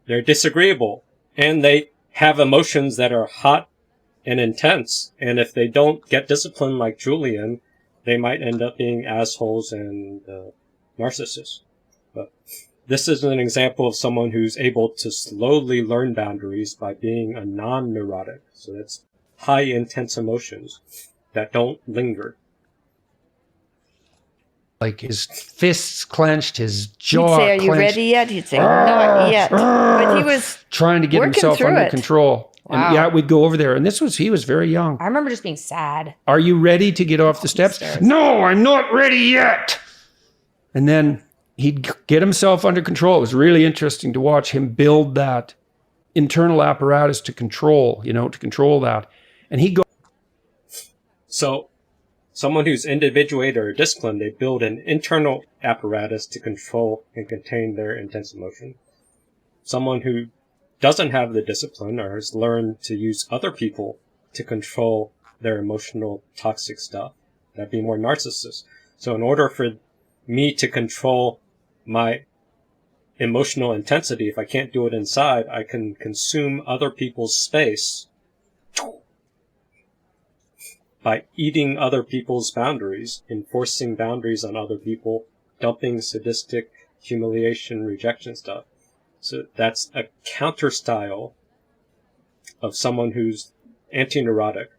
They're disagreeable, and they have emotions that are hot and intense, and if they don't get disciplined like Julian, they might end up being assholes and narcissists. But this is an example of someone who's able to slowly learn boundaries by being a non-neurotic. So that's high intense emotions that don't linger. Like his fists clenched, his jaw He'd say, "Are you clenched. ready yet?" He'd say, "Not yet." But he was trying to get working himself through under it. control. Wow. And yeah, we'd go over there. And he was very young. I remember just being sad. Are you ready to get off the steps? No, I'm not ready yet. And then he'd get himself under control. It was really interesting to watch him build that internal apparatus to control that. And he'd go. So someone who's individuated or disciplined, they build an internal apparatus to control and contain their intense emotion. Someone who doesn't have the discipline or has learned to use other people to control their emotional toxic stuff, that'd be more narcissist. So in order for me to control my emotional intensity, if I can't do it inside, I can consume other people's space by eating other people's boundaries, enforcing boundaries on other people, dumping sadistic humiliation, rejection stuff. So that's a counter style of someone who's anti-neurotic.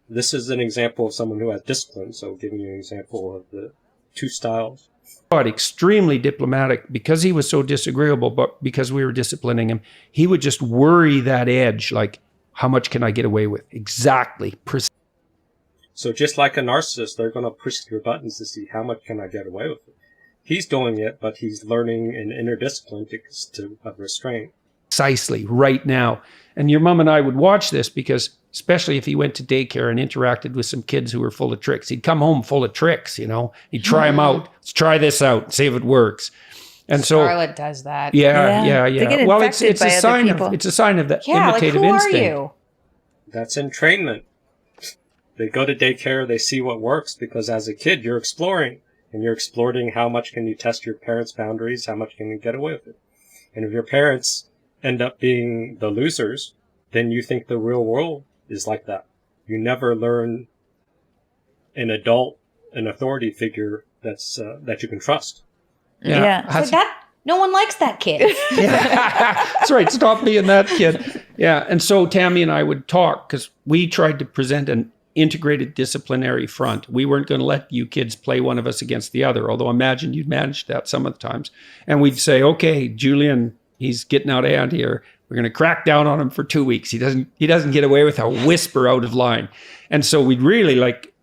This is an example of someone who has discipline, so giving you an example of the two styles. Extremely diplomatic because he was so disagreeable, but because we were disciplining him, he would just worry that edge, like, how much can I get away with? Exactly. So just like a narcissist, they're going to push your buttons to see how much can I get away with it. He's doing it, but he's learning an inner discipline to restraint. Precisely, right now. And your mom and I would watch this because, especially if he went to daycare and interacted with some kids who were full of tricks, he'd come home full of tricks, He'd try them out. Let's try this out, see if it works. And Scarlett does that. Yeah. They get Well, infected it's by a other sign people. it's a sign of that Yeah, imitative like, who instinct. are you? That's entrainment. They go to daycare, they see what works, because as a kid, you're exploring. And you're exploring how much can you test your parents' boundaries, how much can you get away with it. And if your parents end up being the losers, then you think the real world is like that. You never learn an adult, an authority figure that's that you can trust. Yeah. So no one likes that kid. That's right. Stop being that kid. Yeah. And so Tammy and I would talk because we tried to present an integrated disciplinary front. We weren't going to let you kids play one of us against the other, although I imagine you'd managed that some of the times. And we'd say, okay, Julian, he's getting out of hand here. We're going to crack down on him for 2 weeks. He doesn't get away with a whisper out of line. And so we'd really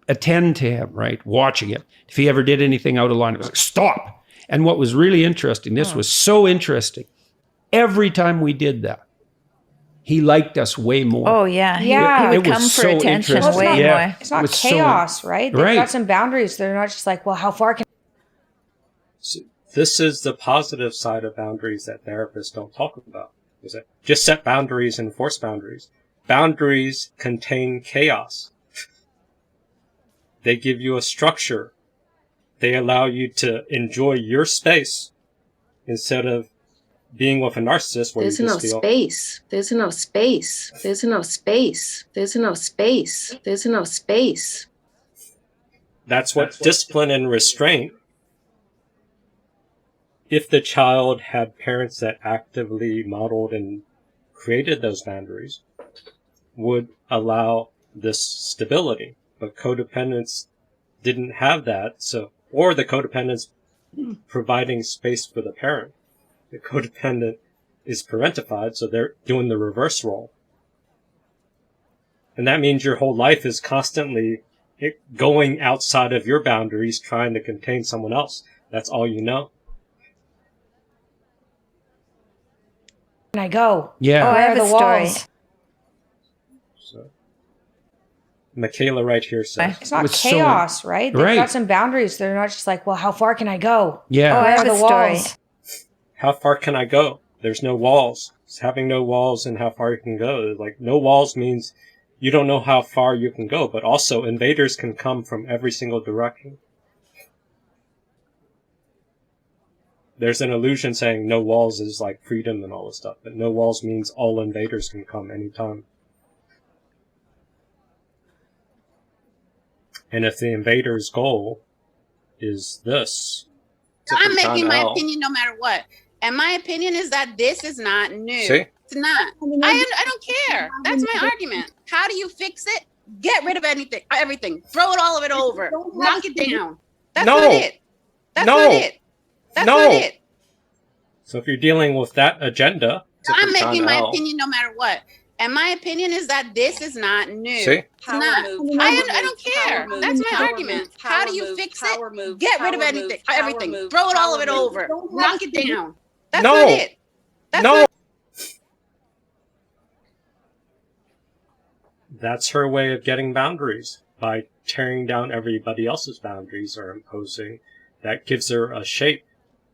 attend to him, right? Watching him. If he ever did anything out of line, it was like, stop. And what was really interesting, this was so interesting. Every time we did that, he liked us way more. Oh, yeah. He would come for attention way more. It's not chaos, right? They've got some boundaries. They're not just like, well, how far can... So this is the positive side of boundaries that therapists don't talk about. Is that just set boundaries and enforce boundaries. Boundaries contain chaos. They give you a structure. They allow you to enjoy your space instead of being with a narcissist where There's you no just feel space. There's no space. There's no space. There's no space. There's no space. That's what discipline and restraint. If the child had parents that actively modeled and created those boundaries, would allow this stability. but codependents didn't have that, so, or the codependent's providing space for the parent. The codependent is parentified, so they're doing the reverse role. And that means your whole life is constantly going outside of your boundaries, trying to contain someone else. That's all you know. Can I go? Yeah. Where are the walls? So, Michaela right here says. It's not chaos, right? They've got some boundaries. They're not just like, well, how far can I go? Yeah. Where are the walls? How far can I go? There's no walls. It's having no walls and how far you can go. Like, no walls means you don't know how far you can go, but also invaders can come from every single direction. There's an illusion saying no walls is like freedom and all this stuff, but no walls means all invaders can come anytime. And if the invader's goal is this... I'm making my opinion no matter what. And my opinion is that this is not new. See? It's not. I don't care. That's my argument. How do you fix it? Get rid of everything. Throw it all of it over. Knock it down. That's not it. That's not it. That's not it. So if you're dealing with that agenda... I'm making my opinion no matter what. And my opinion is that this is not new. See? It's not. I don't care. That's my argument. How do you fix it? Get rid of everything. Throw it all of it over. Knock it down. That's not it. That's not it. That's her way of getting boundaries, by tearing down everybody else's boundaries or imposing. That gives her a shape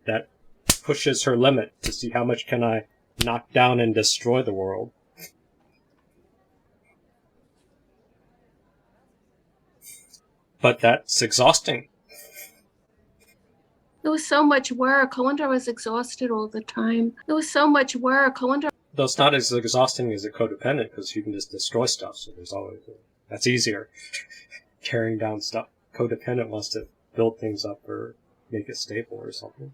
that pushes her limit to see how much can I knock down and destroy the world. But that's exhausting. It was so much work. I wonder I was exhausted all the time. It was so much work. I wonder. Though it's not as exhausting as a codependent, because you can just destroy stuff, so there's always... That's easier. Tearing down stuff. Codependent wants to build things up or make it stable or something.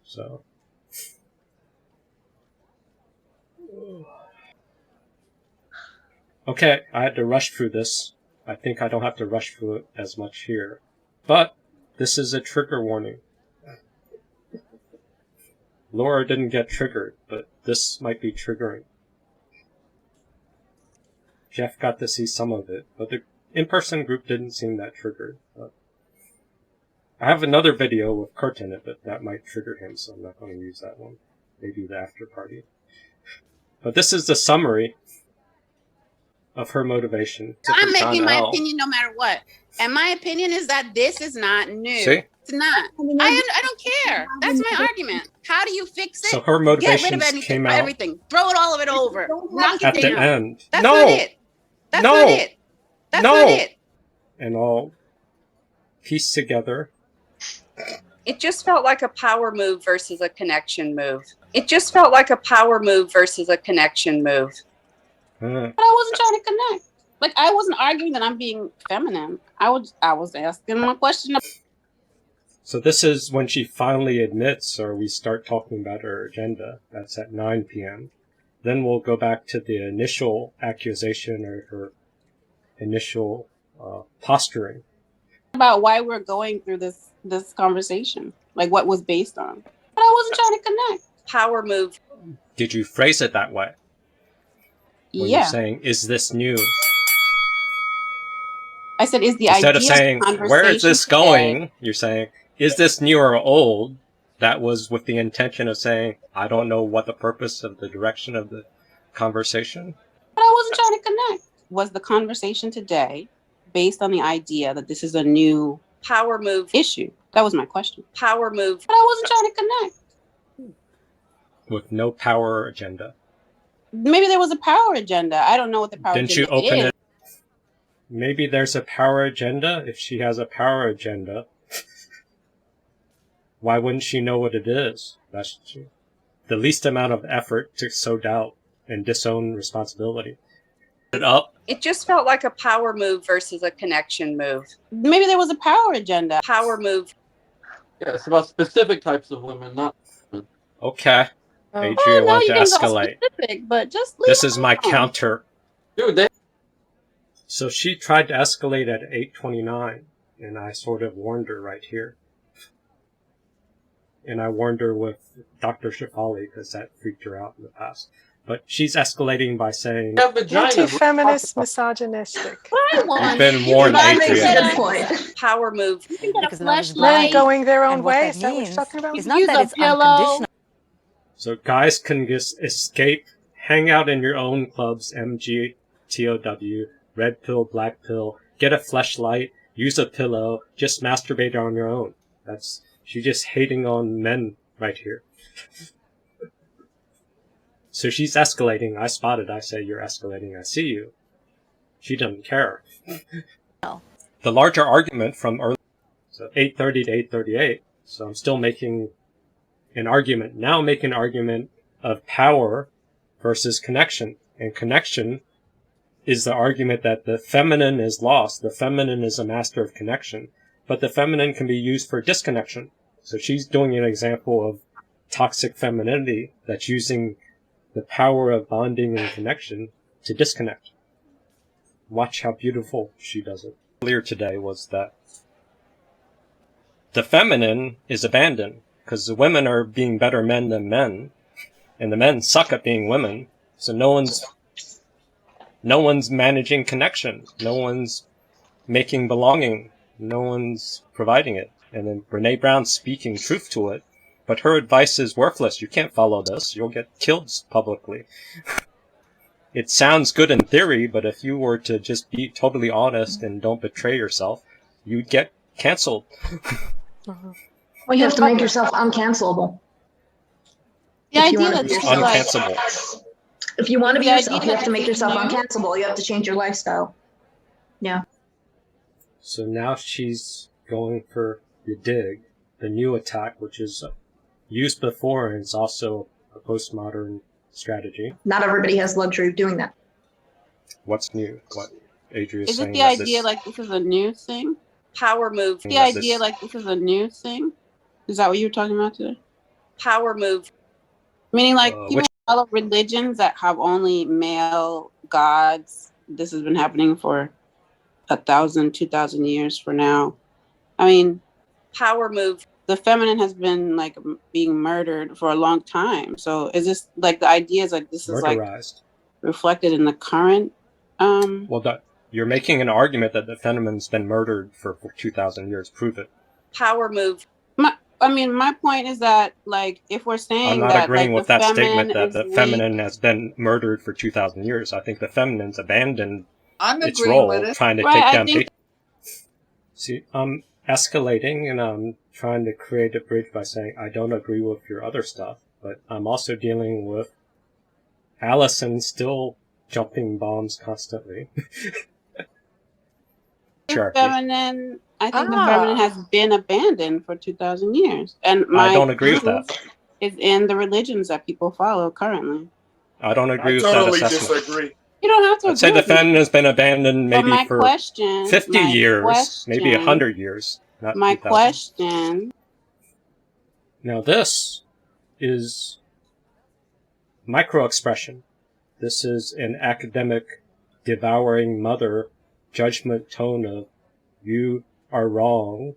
So... Okay, I had to rush through this. I think I don't have to rush through it as much here. But this is a trigger warning. Laura didn't get triggered, but this might be triggering. Jeff got to see some of it, but the in-person group didn't seem that triggered. But I have another video with Kurt in it, but that might trigger him, so I'm not going to use that one. Maybe the after party. But this is the summary of her motivation. I'm making my opinion no matter what. And my opinion is that this is not new. See? It's not. I don't care. That's my argument. How do you fix it? So her motivations Get rid of came out everything. Throw it all of it over. Knock it at down. the end. That's No! not it. That's No! not it. That's No! not it. And all pieced together. It just felt like a power move versus a connection move. It just felt like a power move versus a connection move. But I wasn't trying to connect. Like, I wasn't arguing that I'm being feminine. I was asking my question. So this is when she finally admits, or we start talking about her agenda. That's at 9 p.m. Then we'll go back to the initial accusation or her initial posturing. About why we're going through this conversation. Like, what was based on. But I wasn't trying to connect. Power move. Did you phrase it that way? When Yeah. you're saying, is this new? I said, is the Instead idea of saying, where is this today- going? You're saying, is this new or old? That was with the intention of saying, I don't know what the purpose of the direction of the conversation. But I wasn't trying to connect. Was the conversation today based on the idea that this is a new power move issue? That was my question. Power move. But I wasn't trying to connect. With no power agenda. Maybe there was a power agenda. I don't know what the power Didn't you agenda open is. it? Maybe there's a power agenda. If she has a power agenda, why wouldn't she know what it is? That's the least amount of effort to sow doubt and disown responsibility. It up. It just felt like a power move versus a connection move. Maybe there was a power agenda. Power move. Yeah, it's about specific types of women, not women. Okay. Adrian, no, want you to can go escalate. specific, but just leave This it is my alone. counter. Dude, they... So she tried to escalate at 8:29, and I sort of warned her right here. And I warned her with Dr. Shafali because that freaked her out in the past. But she's escalating by saying, Anti-feminist, misogynistic. You've been warned, Adrian. Power move. Men going their own way. Is that what you're talking about? It's not that it's unconditional. So guys can just escape, hang out in your own clubs, MGTOW, red pill, black pill, get a fleshlight, use a pillow, just masturbate on your own. She's just hating on men right here. So she's escalating. I spotted. I say, you're escalating. I see you. She doesn't care. The larger argument from early, so 8:30 to 8:38. So I'm still making an argument. Now I'm making an argument of power versus connection. And connection is the argument that the feminine is lost. The feminine is a master of connection. But the feminine can be used for disconnection. So she's doing an example of toxic femininity that's using the power of bonding and connection to disconnect. Watch how beautiful she does it. Earlier today was that the feminine is abandoned because the women are being better men than men, and the men suck at being women. So no one's managing connection. No one's making belonging. No one's providing it. And then Brene Brown's speaking truth to it. But her advice is worthless. You can't follow this. You'll get killed publicly. It sounds good in theory, but if you were to just be totally honest and don't betray yourself, you'd get canceled. Well, you have to make yourself uncancelable. The idea that this is like, Uncancelable. If you want to be The yourself, idea you have to that make this is yourself new- uncancelable. You have to change your lifestyle. Yeah. So now she's going for the dig, the new attack, which is used before, and it's also a postmodern strategy. Not everybody has the luxury of doing that. What's new? What Adrian is Is it saying the that idea this, like this is a new thing? Power move. The idea like this is a new thing? Is that what you were talking about today? Power move. Meaning like which- people follow religions that have only male gods. This has been happening for 1,000, 2,000 years for now. I mean, power move. The feminine has been like being murdered for a long time. So is this like the idea is like this is like murderized. reflected in the current? Well, you're making an argument that the feminine's been murdered for 2,000 years. Prove it. Power move. My point is that like if we're saying I'm not that agreeing like, with the that statement feminine that is the feminine has been murdered for 2,000 years. I think the feminine's abandoned its agreeing role with it. trying to Right, take I down think- See, I'm escalating and I'm trying to create a bridge by saying I don't agree with your other stuff, but I'm also dealing with Allison still jumping bombs constantly. feminine. I think the feminine has been abandoned for 2,000 years, and my I don't agree with proof that. is in the religions that people follow currently. I don't agree with totally that assessment. disagree. You don't have to. I'd say agree the with me. feminine has been abandoned But maybe my for question, 50 my years, maybe question- 100 years. Not My 2,000. question. Now this is micro-expression. This is an academic devouring mother judgment tone of you are wrong.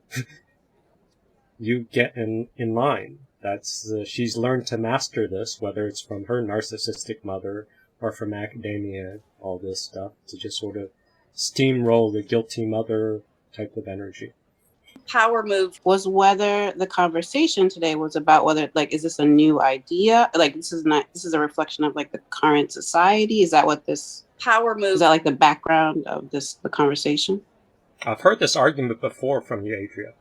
You get in line. She's learned to master this, whether it's from her narcissistic mother or from academia, all this stuff, to just sort of steamroll the guilty mother type of energy. Power move. Was whether the conversation today was about whether like is this a new idea? Like this is a reflection of like the current society. Is that what this power move? Is that like the background of the conversation? I've heard this argument before from you, Adria.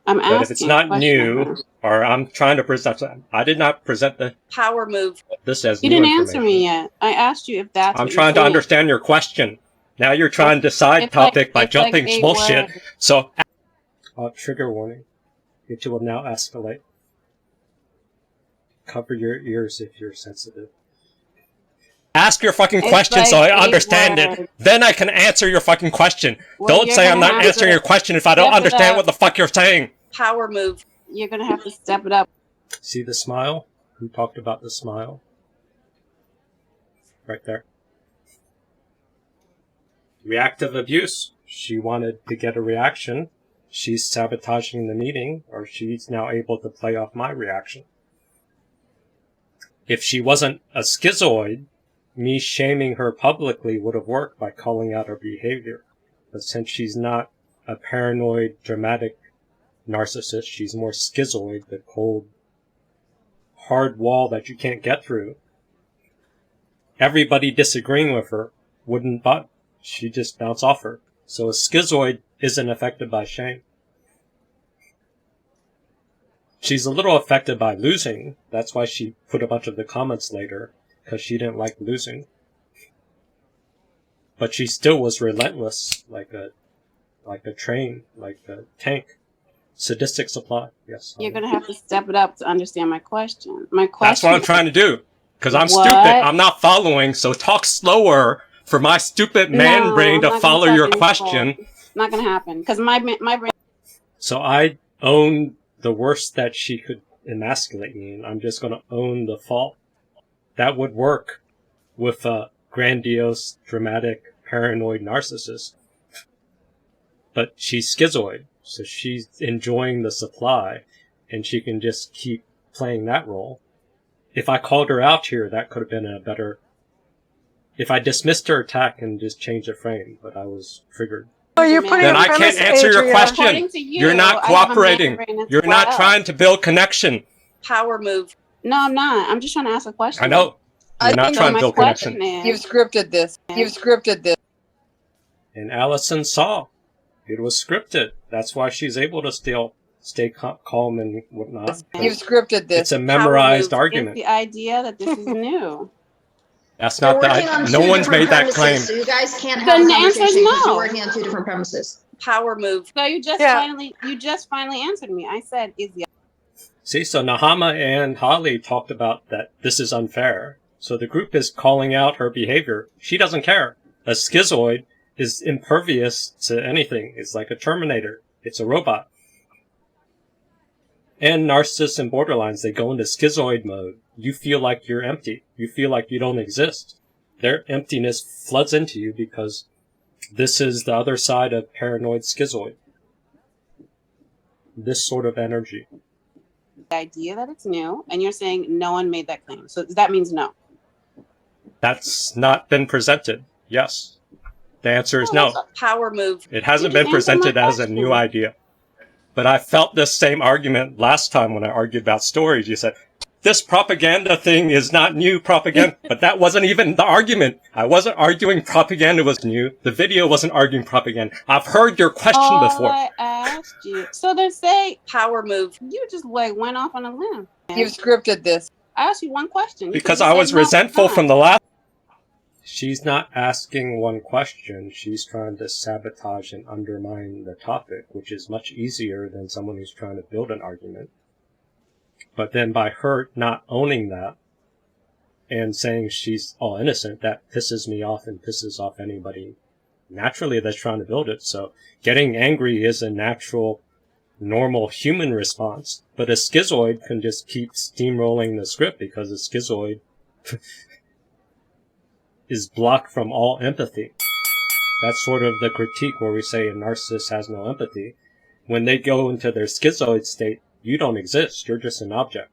I'm asking. But if it's not a question. new, or I'm trying to present, I did not present power move. This as You new didn't information. answer me yet. I asked you if that's. I'm what trying you're to saying. understand your question. Now you're trying to side It's like- topic by it's like jumping a bullshit. word. So, trigger warning. It will now escalate. Cover your ears if you're sensitive. Ask your fucking It's question like so I a understand word. it. Then I can answer your fucking question. Well, Don't you're say I'm gonna not have answering to your question if I don't step it understand up. what the fuck you're saying. Power move. You're gonna have to step it up. See the smile? Who talked about the smile? Right there. Reactive abuse. She wanted to get a reaction. She's sabotaging the meeting, or she's now able to play off my reaction. If she wasn't a schizoid, me shaming her publicly would have worked by calling out her behavior. But since she's not a paranoid, dramatic narcissist, she's more schizoid, the cold, hard wall that you can't get through. Everybody disagreeing with her wouldn't budge. She just bounce off her. So a schizoid isn't affected by shame. She's a little affected by losing. That's why she put a bunch of the comments later, because she didn't like losing. But she still was relentless, like a train, like a tank. Sadistic supply, yes. You're going to have to step it up to understand my question. My question. That's what I'm trying to do. Because I'm stupid. I'm not following, so talk slower for my stupid man brain to follow your question. Not going to happen. Because my brain. So I own the worst that she could emasculate me, and I'm just going to own the fault. That would work with a grandiose, dramatic, paranoid narcissist. But she's schizoid, so she's enjoying the supply, and she can just keep playing that role. If I called her out here, that could have been a better... If I dismissed her attack and just changed the frame, but I was triggered. Oh, you're putting then a I premise, can't answer your Adria. question. You're not cooperating. You're not trying to build connection. Power move. No, I'm not. I'm just trying to ask a question. I know. You're not trying to build connection. You've scripted this. You've scripted this. And Allison saw. It was scripted. That's why she's able to still stay calm and whatnot. You've scripted this. It's a memorized argument. It's the idea that this is new. That's not that. No one's made that claim. So you guys can't The have a answer is conversation because no. you're working on two different premises. Power move. So you just finally answered me. I said, is the See, so Nahama and Holly talked about that this is unfair. So the group is calling out her behavior. She doesn't care. A schizoid is impervious to anything. It's like a Terminator. It's a robot. And narcissists and borderlines, they go into schizoid mode. You feel like you're empty. You feel like you don't exist. Their emptiness floods into you because this is the other side of paranoid schizoid. This sort of energy. idea that it's new, and you're saying no one made that claim. So that means no. That's not been presented. Yes. The answer is no. Power move. It hasn't been presented as a new idea. But I felt this same argument last time when I argued about stories. You said, this propaganda thing is not new propaganda. But that wasn't even the argument. I wasn't arguing propaganda was new. The video wasn't arguing propaganda. I've heard your question before. I asked you. So then say power move. You just went off on a limb. You've scripted this. I asked you one question. Because I was resentful from the last. She's not asking one question. She's trying to sabotage and undermine the topic, which is much easier than someone who's trying to build an argument. But then by her not owning that and saying she's all innocent, that pisses me off and pisses off anybody naturally that's trying to build it. So getting angry is a natural, normal human response. But a schizoid can just keep steamrolling the script because a schizoid is blocked from all empathy. That's sort of the critique where we say a narcissist has no empathy. When they go into their schizoid state, you don't exist. You're just an object.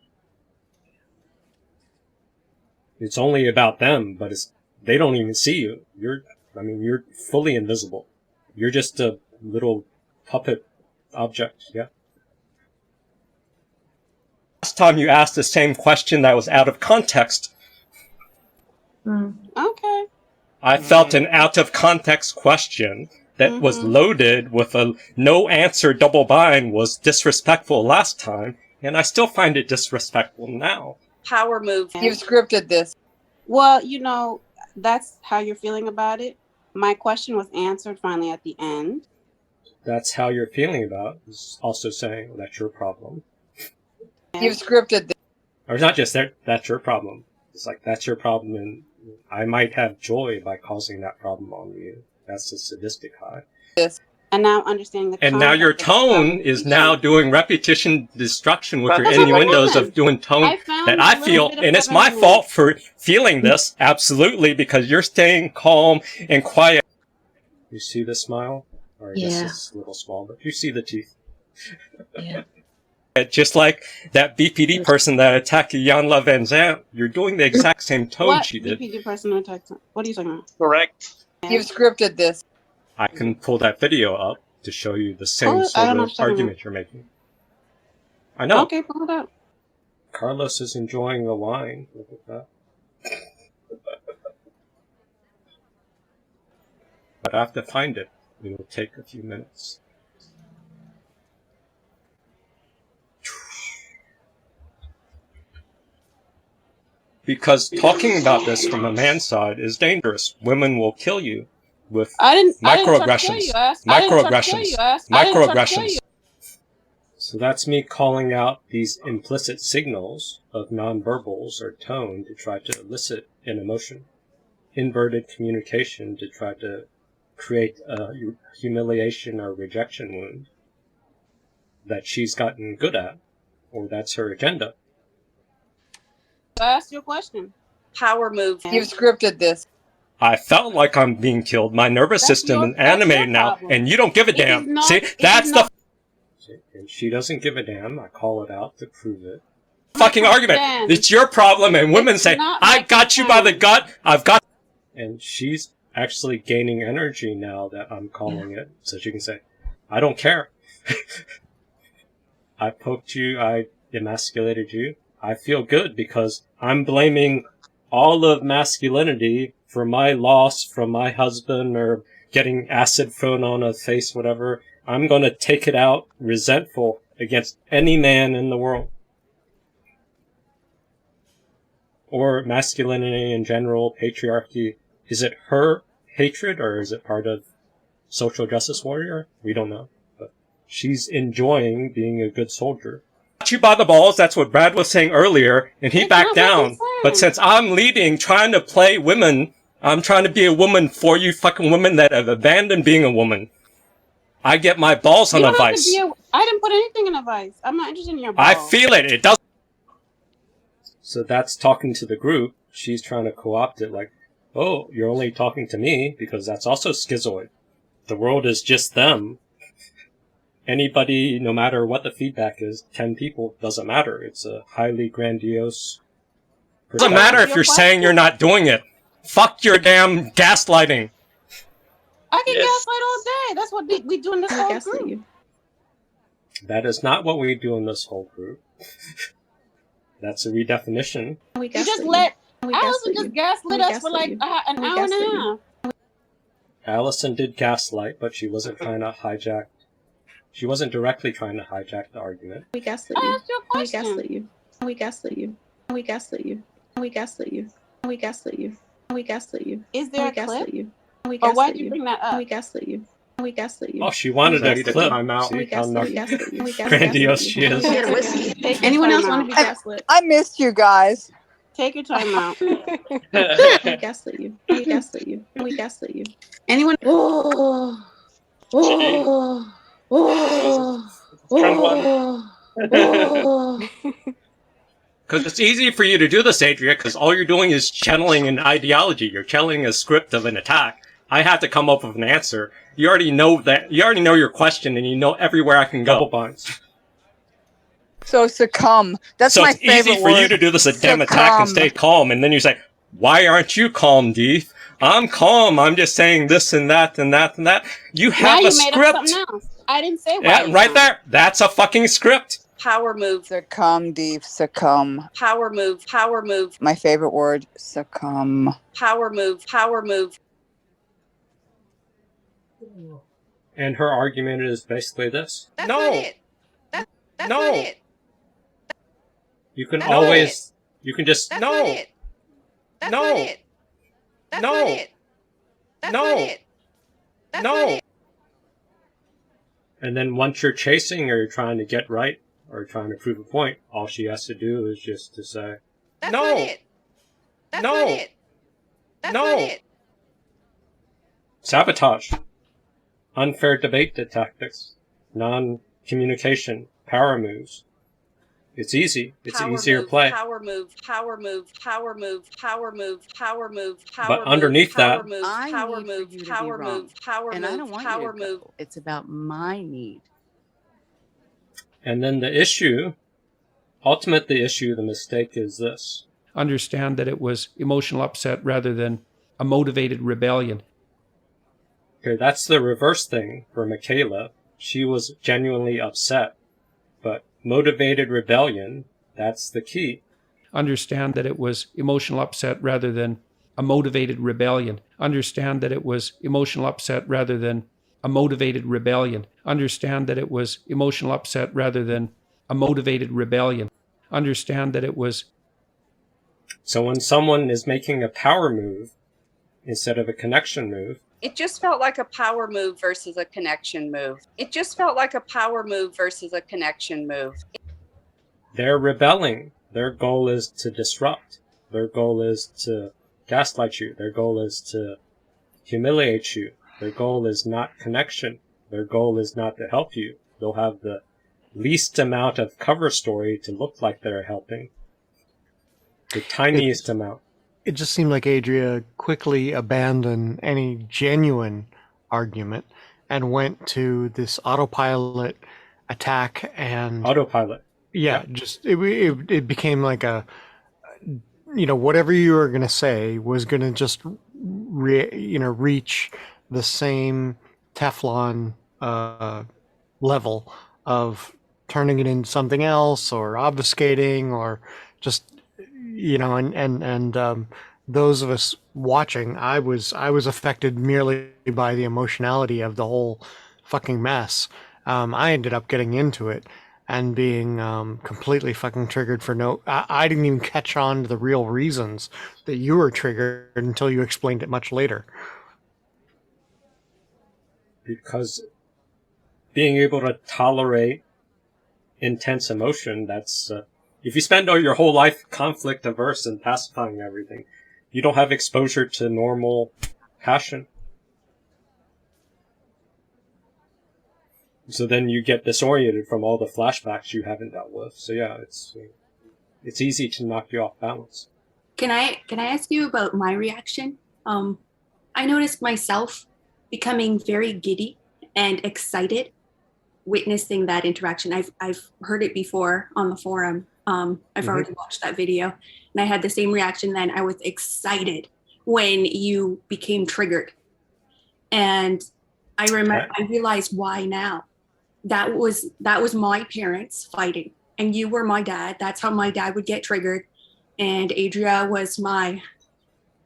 It's only about them, but they don't even see you. You're fully invisible. You're just a little puppet object, yeah. Last time you asked the same question that was out of context. Okay. I felt an out of context question that was loaded with a no answer double bind was disrespectful last time, and I still find it disrespectful now. Power move. You've scripted this. Well, that's how you're feeling about it. My question was answered finally at the end. That's how you're feeling about it. It's also saying that's your problem. You've scripted this. Or not just that's your problem. It's like, that's your problem, and I might have joy by causing that problem on you. That's the sadistic high. Yes. And now understanding the And now your tone is now doing repetition destruction with your innuendos of doing tone that I feel, and it's my fault for feeling this, absolutely, because you're staying calm and quiet. You see the smile? Or I guess it's a little small, but you see the teeth. Yeah. Just like that BPD person that attacked Jan Van Zandt, you're doing the exact same tone What she did. BPD person attacked? What are you talking about? Correct. You've scripted this. I can pull that video up to show you the same I sort don't know of what you're talking argument you're making. I know. Okay, pull it up. Carlos is enjoying the wine. Look at that. But I have to find it. It will take a few minutes. Because talking about this from a man's side is dangerous. Women will kill you with microaggressions. Microaggressions. So that's me calling out these implicit signals of nonverbals or tone to try to elicit an emotion. Inverted communication to try to create a humiliation or rejection wound that she's gotten good at, or that's her agenda. Ask your question. Power move. You've scripted this. I felt like I'm being killed. My nervous system is animated now, and you don't give a damn. See, that's the... And she doesn't give a damn. I call it out to prove it. Fucking argument. It's your problem, and women say, I got you by the gut. I've got... And she's actually gaining energy now that I'm calling it, so she can say, I don't care. I poked you, I emasculated you. I feel good because I'm blaming all of masculinity for my loss from my husband or getting acid thrown on a face, whatever. I'm going to take it out resentful against any man in the world. Or masculinity in general, patriarchy. Is it her hatred or is it part of social justice warrior? We don't know. But she's enjoying being a good soldier. Got you by the balls, that's what Brad was saying earlier, and he backed down. But since I'm leading, trying to play women, I'm trying to be a woman for you fucking women that have abandoned being a woman. I get my balls on a vice. I didn't put anything in a vice. I'm not interested in your balls. I feel it. It does. So that's talking to the group. She's trying to co-opt it like, oh, you're only talking to me because that's also schizoid. The world is just them. Anybody, no matter what the feedback is, 10 people, doesn't matter. It's a highly grandiose... Doesn't matter if you're saying you're not doing it. Fuck your damn gaslighting. I can gaslight all day. That's what we do in this whole group. That is not what we do in this whole group. That's a redefinition. You just let... Allison just gaslit us for like an hour and a half. Allison did gaslight, but she wasn't trying to hijack... She wasn't directly trying to hijack the argument. We gaslit you. I asked you a question. We gaslit you. We gaslit you. We gaslit you. We gaslit you. We gaslit you. We gaslit you. Is there a clip? Or why did you bring that up? We gaslit you. We gaslit you. Oh, she wanted a clip. I'm out. See how grandiose she is. Anyone else want to be gaslit? I missed you guys. Take your time out. We gaslit you. We gaslit you. We gaslit you. Anyone? Oh. Oh. Oh. Oh. Because it's easy for you to do this, Adria, because all you're doing is channeling an ideology. You're channeling a script of an attack. I have to come up with an answer. You already know that. You already know your question, and you know everywhere I can go. So succumb. That's my favorite word. So it's easy for you to do this damn attack and stay calm, and then you say, why aren't you calm, Deef? I'm calm. I'm just saying this and that and that and that. You have a script. Made up something else. I didn't say why. Yeah, right there. That's a fucking script. Power move. Succumb, Deef. Succumb. Power move. Power move. My favorite word. Succumb. Power move. Power move. And her argument is basically this. That's not it. That's not it. You can always... You can just... That's not it. That's not it. That's not it. That's not it. That's not it. And then once you're chasing or you're trying to get right or trying to prove a point, all she has to do is just to say, That's not it. That's not it. That's not it. Sabotage. Unfair debate tactics. Non-communication. Power moves. It's easy. It's an Power easier move, play. power move, power move, power move, power move, power move, power But move, underneath power that, move, I power need for move, you to be power wrong. move, power And I move, don't want you power to move. go. It's about my need. and then the issue, the issue, the mistake is this. Understand that it was emotional upset rather than a motivated rebellion. Okay, that's the reverse thing for Michaela. She was genuinely upset, but motivated rebellion, that's the key. Understand that it was emotional upset rather than a motivated rebellion. Understand that it was emotional upset rather than a motivated rebellion. Understand that it was emotional upset rather than a motivated rebellion. Understand that it was. So when someone is making a power move instead of a connection move, It just felt like a power move versus a connection move. It just felt like a power move versus a connection move. they're rebelling. Their goal is to disrupt. Their goal is to gaslight you. Their goal is to humiliate you. Their goal is not connection. Their goal is not to help you. They'll have the least amount of cover story to look like they're helping. The tiniest amount. It just seemed like Adria quickly abandoned any genuine argument and went to this autopilot attack and autopilot. Yeah, Yep. just it became like a, whatever you were going to say was going to just reach the same Teflon level of turning it into something else or obfuscating or just and those of us watching, I was affected merely by the emotionality of the whole fucking mess. I ended up getting into it and being completely fucking triggered for I didn't even catch on to the real reasons that you were triggered until you explained it much later. Because being able to tolerate intense emotion, that's if you spend all your whole life conflict averse and pacifying everything, you don't have exposure to normal passion. So then you get disoriented from all the flashbacks you haven't dealt with. So yeah, it's easy to knock you off balance. Can I ask you about my reaction? I noticed myself becoming very giddy and excited witnessing that interaction. I've heard it before on the forum. I've already watched that video, and I had the same reaction then. I was excited when you became triggered, and I remember. I realized why now. That was my parents fighting, and you were my dad. That's how my dad would get triggered, and Adria was my,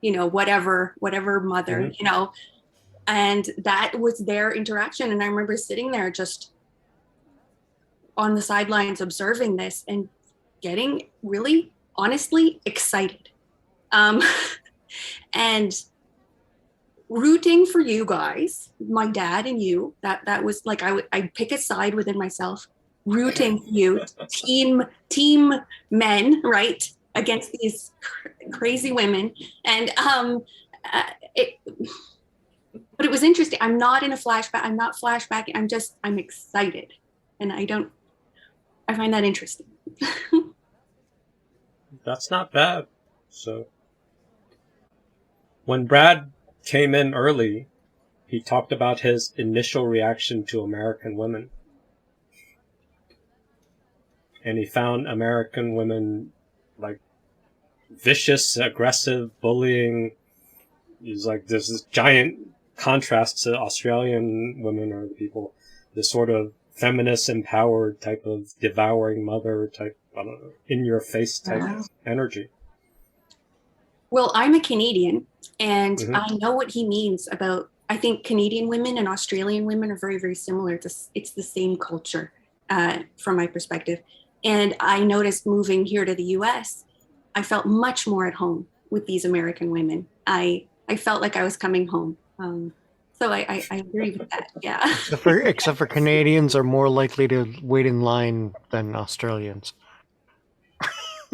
whatever mother, and that was their interaction. And I remember sitting there just on the sidelines observing this and getting really honestly excited, and rooting for you guys, my dad and you. That was like I'd pick a side within myself, rooting for you, team men, right, against these crazy women. And but it was interesting. I'm not in a flashback. I'm not flashbacking. I'm excited, and I find that interesting. That's not bad. So when Brad came in early, he talked about his initial reaction to American women. And he found American women like vicious, aggressive, bullying. He's like, there's this giant contrast to Australian women or people, this sort of feminist, empowered type of devouring mother type, I don't know, in your face type energy. Well, I'm a Canadian, and I know what he means about. I think Canadian women and Australian women are very, very similar. It's the same culture, from my perspective. And I noticed moving here to the U.S., I felt much more at home with these American women. I felt like I was coming home. So I agree with that. Yeah. Except for Canadians are more likely to wait in line than Australians.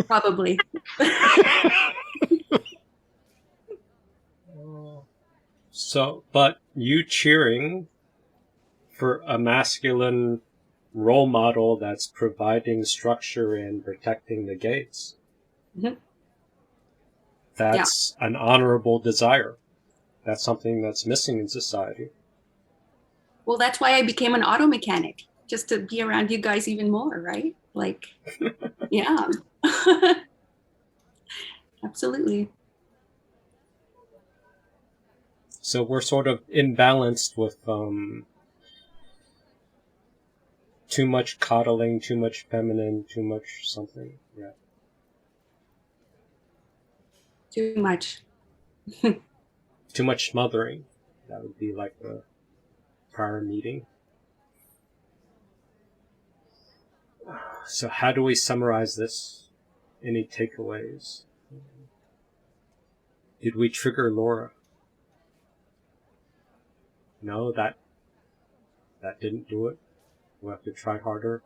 Probably. So, but you cheering for a masculine role model that's providing structure and protecting the gates. Mhm. That's an honorable desire. That's something that's missing in society. Well, that's why I became an auto mechanic, just to be around you guys even more, right? Like, yeah. Absolutely. So we're sort of imbalanced with too much coddling, too much feminine, too much something. Yeah. Too much. Too much smothering. That would be like the prior meeting. So how do we summarize this? Any takeaways? Did we trigger Laura? No, that didn't do it. We'll have to try harder.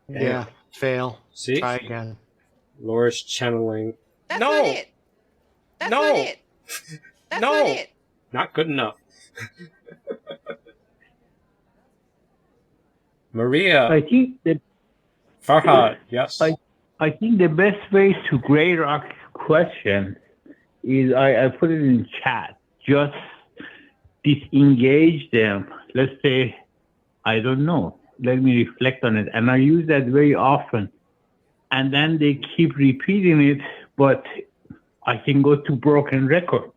Yeah, fail. See? Try again. Laura's channeling. That's No! not it. That's No! not it. That's No! not it. Not good enough. Maria. I think that Farhad, yes. I think the best way to grade our question is I put it in chat. Just disengage them. Let's say, I don't know. Let me reflect on it. And I use that very often. And then they keep repeating it, but I can go to broken record.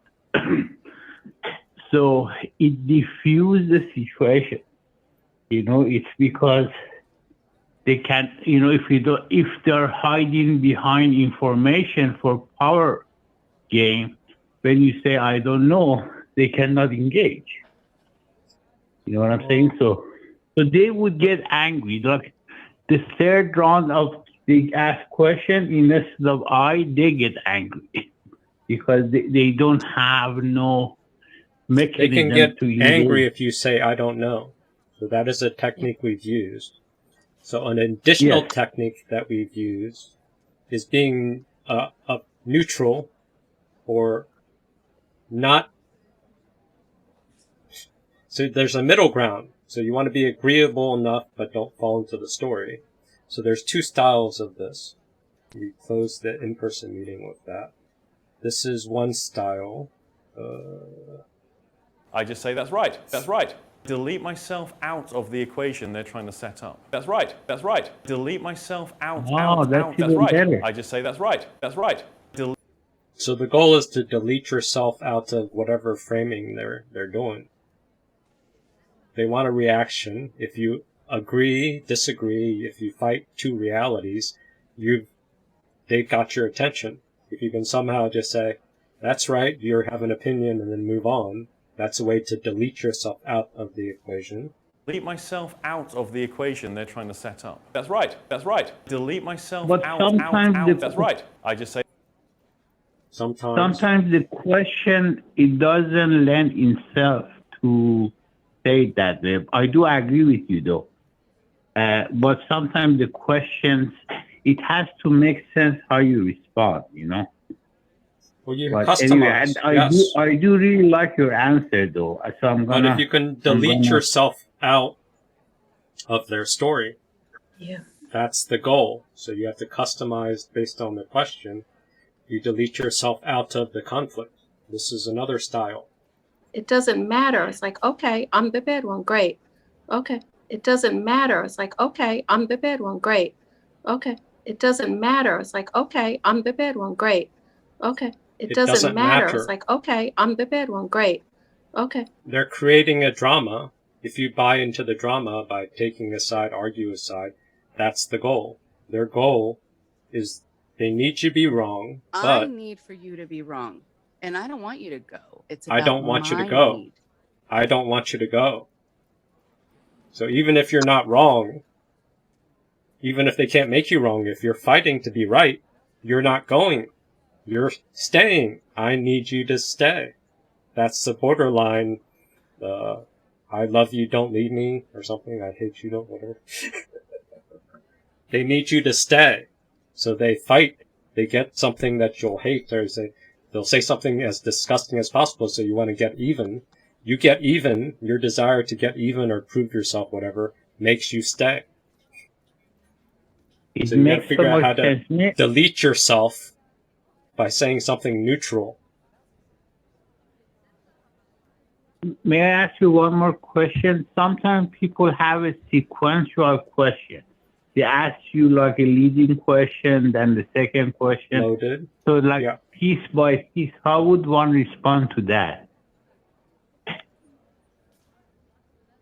So it diffuses the situation. You know, it's because they can't, you know, if they're hiding behind information for power game, when you say, I don't know, they cannot engage. You know what I'm saying? So they would get angry. Like the third round of the ask question, instead of they get angry because they don't have no mechanism. They can get to angry engage. if you say, I don't know. So that is a technique we've used. So an additional technique that we've used is being neutral or not. So there's a middle ground. So you want to be agreeable enough, but don't fall into the story. So there's two styles of this. We closed the in-person meeting with that. This is one style. I just say, that's right, that's right. Delete myself out of the equation they're trying to set up. That's right, that's right. Delete myself out, that's that's even right. better. I just say, that's right, that's right. So the goal is to delete yourself out of whatever framing they're doing. They want a reaction. If you agree, disagree, if you fight two realities, they got your attention. If you can somehow just say, that's right, you have an opinion, and then move on, that's a way to delete yourself out of the equation. Delete myself out of the equation they're trying to set up. That's right, that's right. Delete myself But out, sometimes that's right. I just say. Sometimes the question, it doesn't lend itself to say it that way. I do agree with you though. But sometimes the questions, it has to make sense how you respond, you know? Well, you But customize. anyway, I do really like your answer though. So I'm But if you can delete yourself out of their story, that's the goal. So you have to customize based on the question. You delete yourself out of the conflict. This is another style. It doesn't matter. It's like, okay, I'm the bad one. Great. Okay. It doesn't matter. It's like, okay, I'm the bad one. Great. Okay. It doesn't matter. It's like, okay, I'm the bad one. Great. Okay. It doesn't matter. It's like, okay, I'm the bad one. Great. Okay. They're creating a drama. If you buy into the drama by taking a side, argue a side, that's the goal. Their goal is they need you to be wrong, I but need for you to be wrong. And I don't want you to go. It's I about don't want you to my go. need. I don't want you to go. So even if you're not wrong, even if they can't make you wrong, if you're fighting to be right, you're not going. You're staying. I need you to stay. That's the borderline. I love you, don't leave me, or something. I hate you, don't, whatever. They need you to stay. So they fight. They get something that you'll hate, or they'll say something as disgusting as possible, so you want to get even. You get even. Your desire to get even or prove yourself, whatever, makes you stay. It So you gotta makes figure so out how much to sense. delete yourself by saying something neutral. May I ask you one more question? Sometimes people have a sequential question. They ask you like a leading question, then the second question. Loaded. So like piece by piece, how would one respond to that?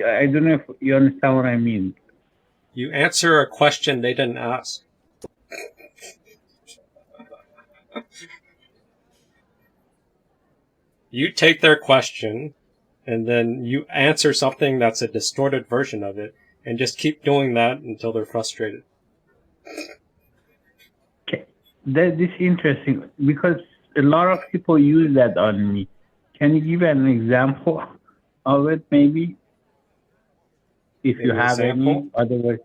I don't know if you understand what I mean. You answer a question they didn't ask. You take their question, and then you answer something that's a distorted version of it, and just keep doing that until they're frustrated. This is interesting because a lot of people use that on me. Can you give an example of it, maybe? If you have any, otherwise.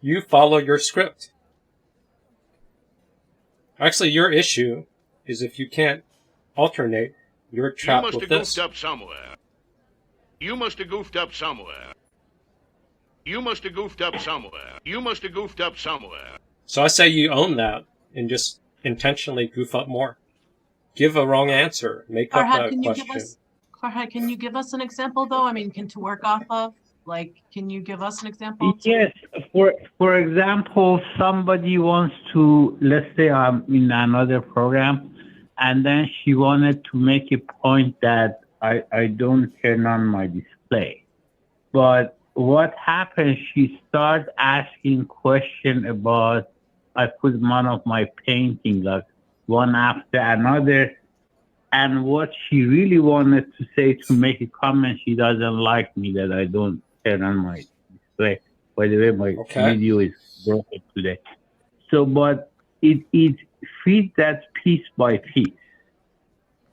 You follow your script. Actually, your issue is if you can't alternate, you're trapped You must with have this. goofed up somewhere. You must have goofed up somewhere. You must have goofed up somewhere. You must have goofed up somewhere. So I say you own that and just intentionally goof up more. Give a wrong answer. Make up Farhad, a can you question. give us Farhad, can you give us an example though? I mean, to work off of? Like, can you give us an example? Yes. For example, somebody wants to, let's say I'm in another program, and then she wanted to make a point that I don't turn on my display. But what happens, she starts asking questions about, I put one of my paintings, like one after another, and what she really wanted to say to make a comment, she doesn't like me that I don't turn on my display. By the way, my video is broken today. So, but it feeds that piece by piece.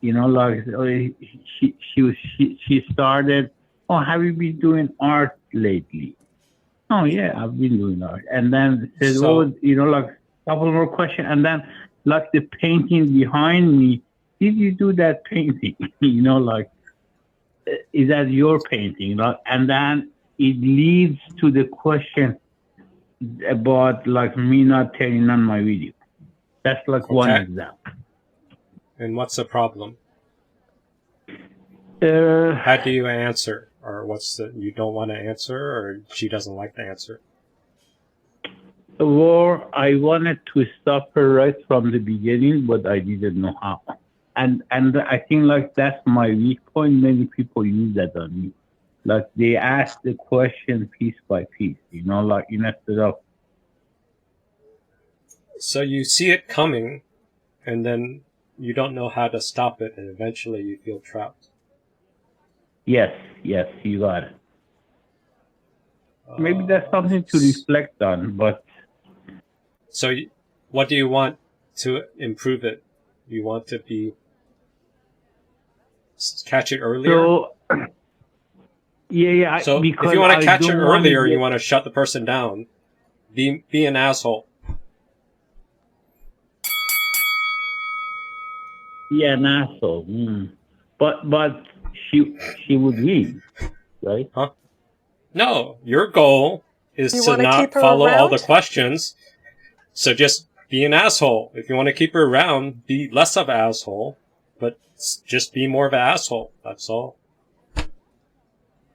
You know, like she started, oh, have you been doing art lately? Oh yeah, I've been doing art. And then says, oh, you know, like a couple more questions, and then like the painting behind me, did you do that painting? You know, like, is that your painting? Like, and then it leads to the question about like me not turning on my video. That's like one example. And what's the problem? Uh, How do you answer? Or what's the, you don't want to answer, or she doesn't like the answer? Or I wanted to stop her right from the beginning, but I didn't know how. And I think like that's my weak point. Many people use that on me. Like they ask the question piece by piece, you know, like instead of. So you see it coming, and then you don't know how to stop it, and eventually you feel trapped. Yes, you got it. Maybe that's something to reflect on, but. So what do you want to improve it? You want to catch it earlier? So, yeah. So if you want to catch it earlier, you want to shut the person down. Be an asshole. Yeah, an asshole. But she would win, right? Huh? No, your goal is You to wanna not keep her follow all around? the questions. So just be an asshole. If you want to keep her around, be less of an asshole, but just be more of an asshole. That's all.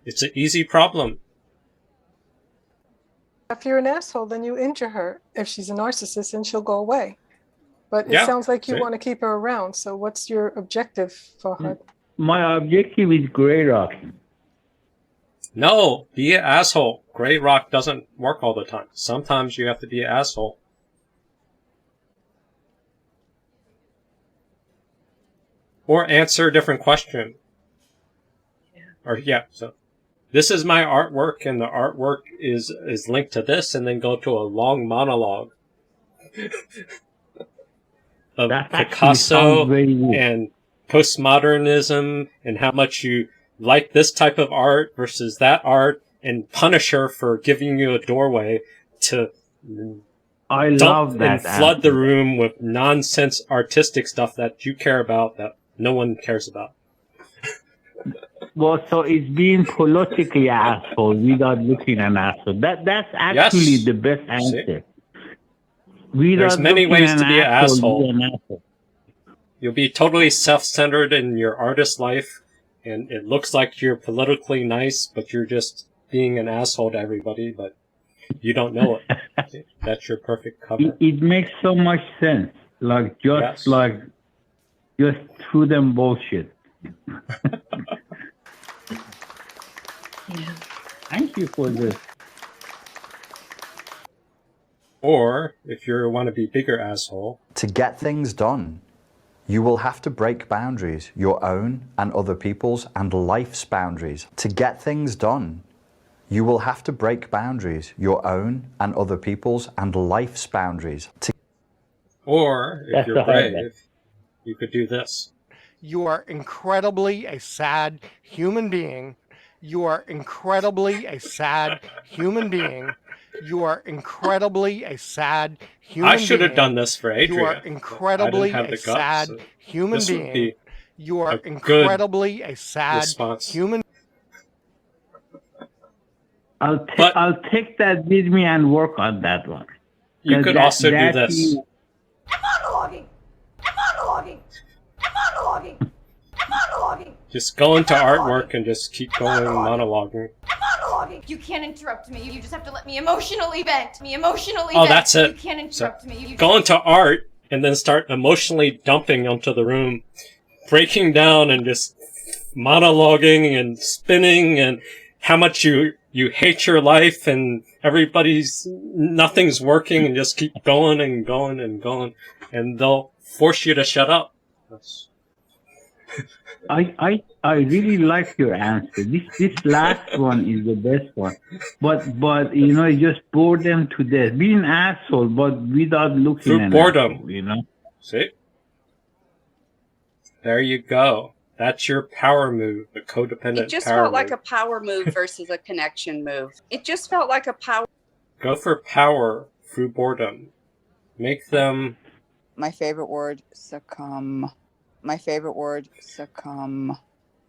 It's an easy problem. If you're an asshole, then you injure her. If she's a narcissist, then she'll go away. But it Yeah, sounds like you see? want to keep her around. So what's your objective for her? My objective is gray rocking. No, be an asshole. Gray rock doesn't work all the time. Sometimes you have to be an asshole. Or answer a different question. So this is my artwork, and the artwork is linked to this, and then go to a long monologue of Picasso and postmodernism and how much you like this type of art versus that art, and punish her for giving you a doorway to love that and flood the room with nonsense artistic stuff that you care about that no one cares about. so it's being politically asshole without looking an asshole. That's actually the best answer. There's many ways to be an asshole. An asshole. You'll be totally self-centered in your artist life, and it looks like you're politically nice, but you're just being an asshole to everybody, but you don't know it. That's your perfect cover. It makes so much sense. Like, just through them bullshit. Thank you for this. Or, if you want to be bigger asshole. To get things done, you will have to break boundaries, your own and other people's, and life's boundaries. To get things done, you will have to break boundaries, your own and other people's, and life's boundaries. Or, if you're brave, you could do this. You are incredibly a sad human being. You are incredibly a sad human being. You are incredibly a sad human being. I should have done this for Adria. You are incredibly a sad human being. You are incredibly a sad human. I'll take that with me and work on that one. You could also do this. Just go into artwork and just keep going monologuing. You can't interrupt me. You just have to let me emotionally vent. Oh, that's it. You can't interrupt me. Go into art and then start emotionally dumping onto the room, breaking down and just monologuing and spinning and how much you hate your life and nothing's working, and just keep going and going and going, and they'll force you to shut up. I really like your answer. This last one is the best one. But it just bored them to death. Be an asshole, but without looking Through an boredom. asshole, See? There you go. That's your power move, the codependent It just power felt like move. a power move versus a connection move. It just felt like a power. Go for power through boredom. Make them... My favorite word, succumb. My favorite word, succumb.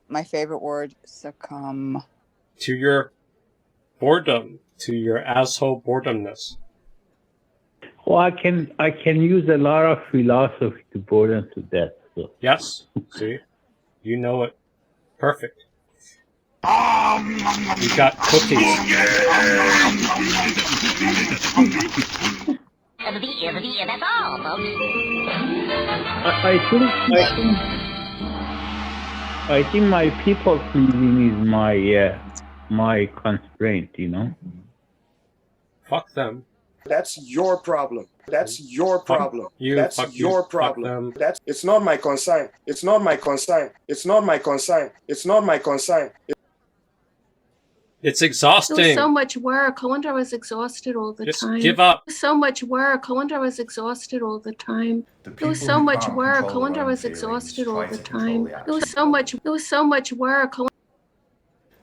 My favorite word, succumb. To your boredom, to your asshole boredomness. Well, I can use a lot of philosophy to bore them to death. So. Yes, see? You know it. Perfect. You got cookies. That's all, folks. I think my people pleasing is my constraint, Fuck them. That's your problem. That's your problem. That's your problem. It's not my concern. It's not my concern. It's not my concern. It's not my concern. It's exhausting. There was so much work. I wonder I was exhausted all the time. Give up. So much work. I wonder I was exhausted all the time. There was so much work. I wonder I was exhausted all the time. There was so much work.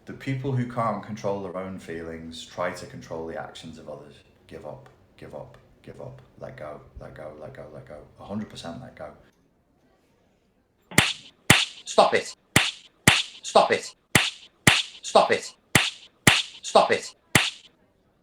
The people who can't control their own feelings try to control the actions of others. Give up, give up, give up, let go, let go, let go, let go. 100% let go. Stop it. Stop it. Stop it. Stop it.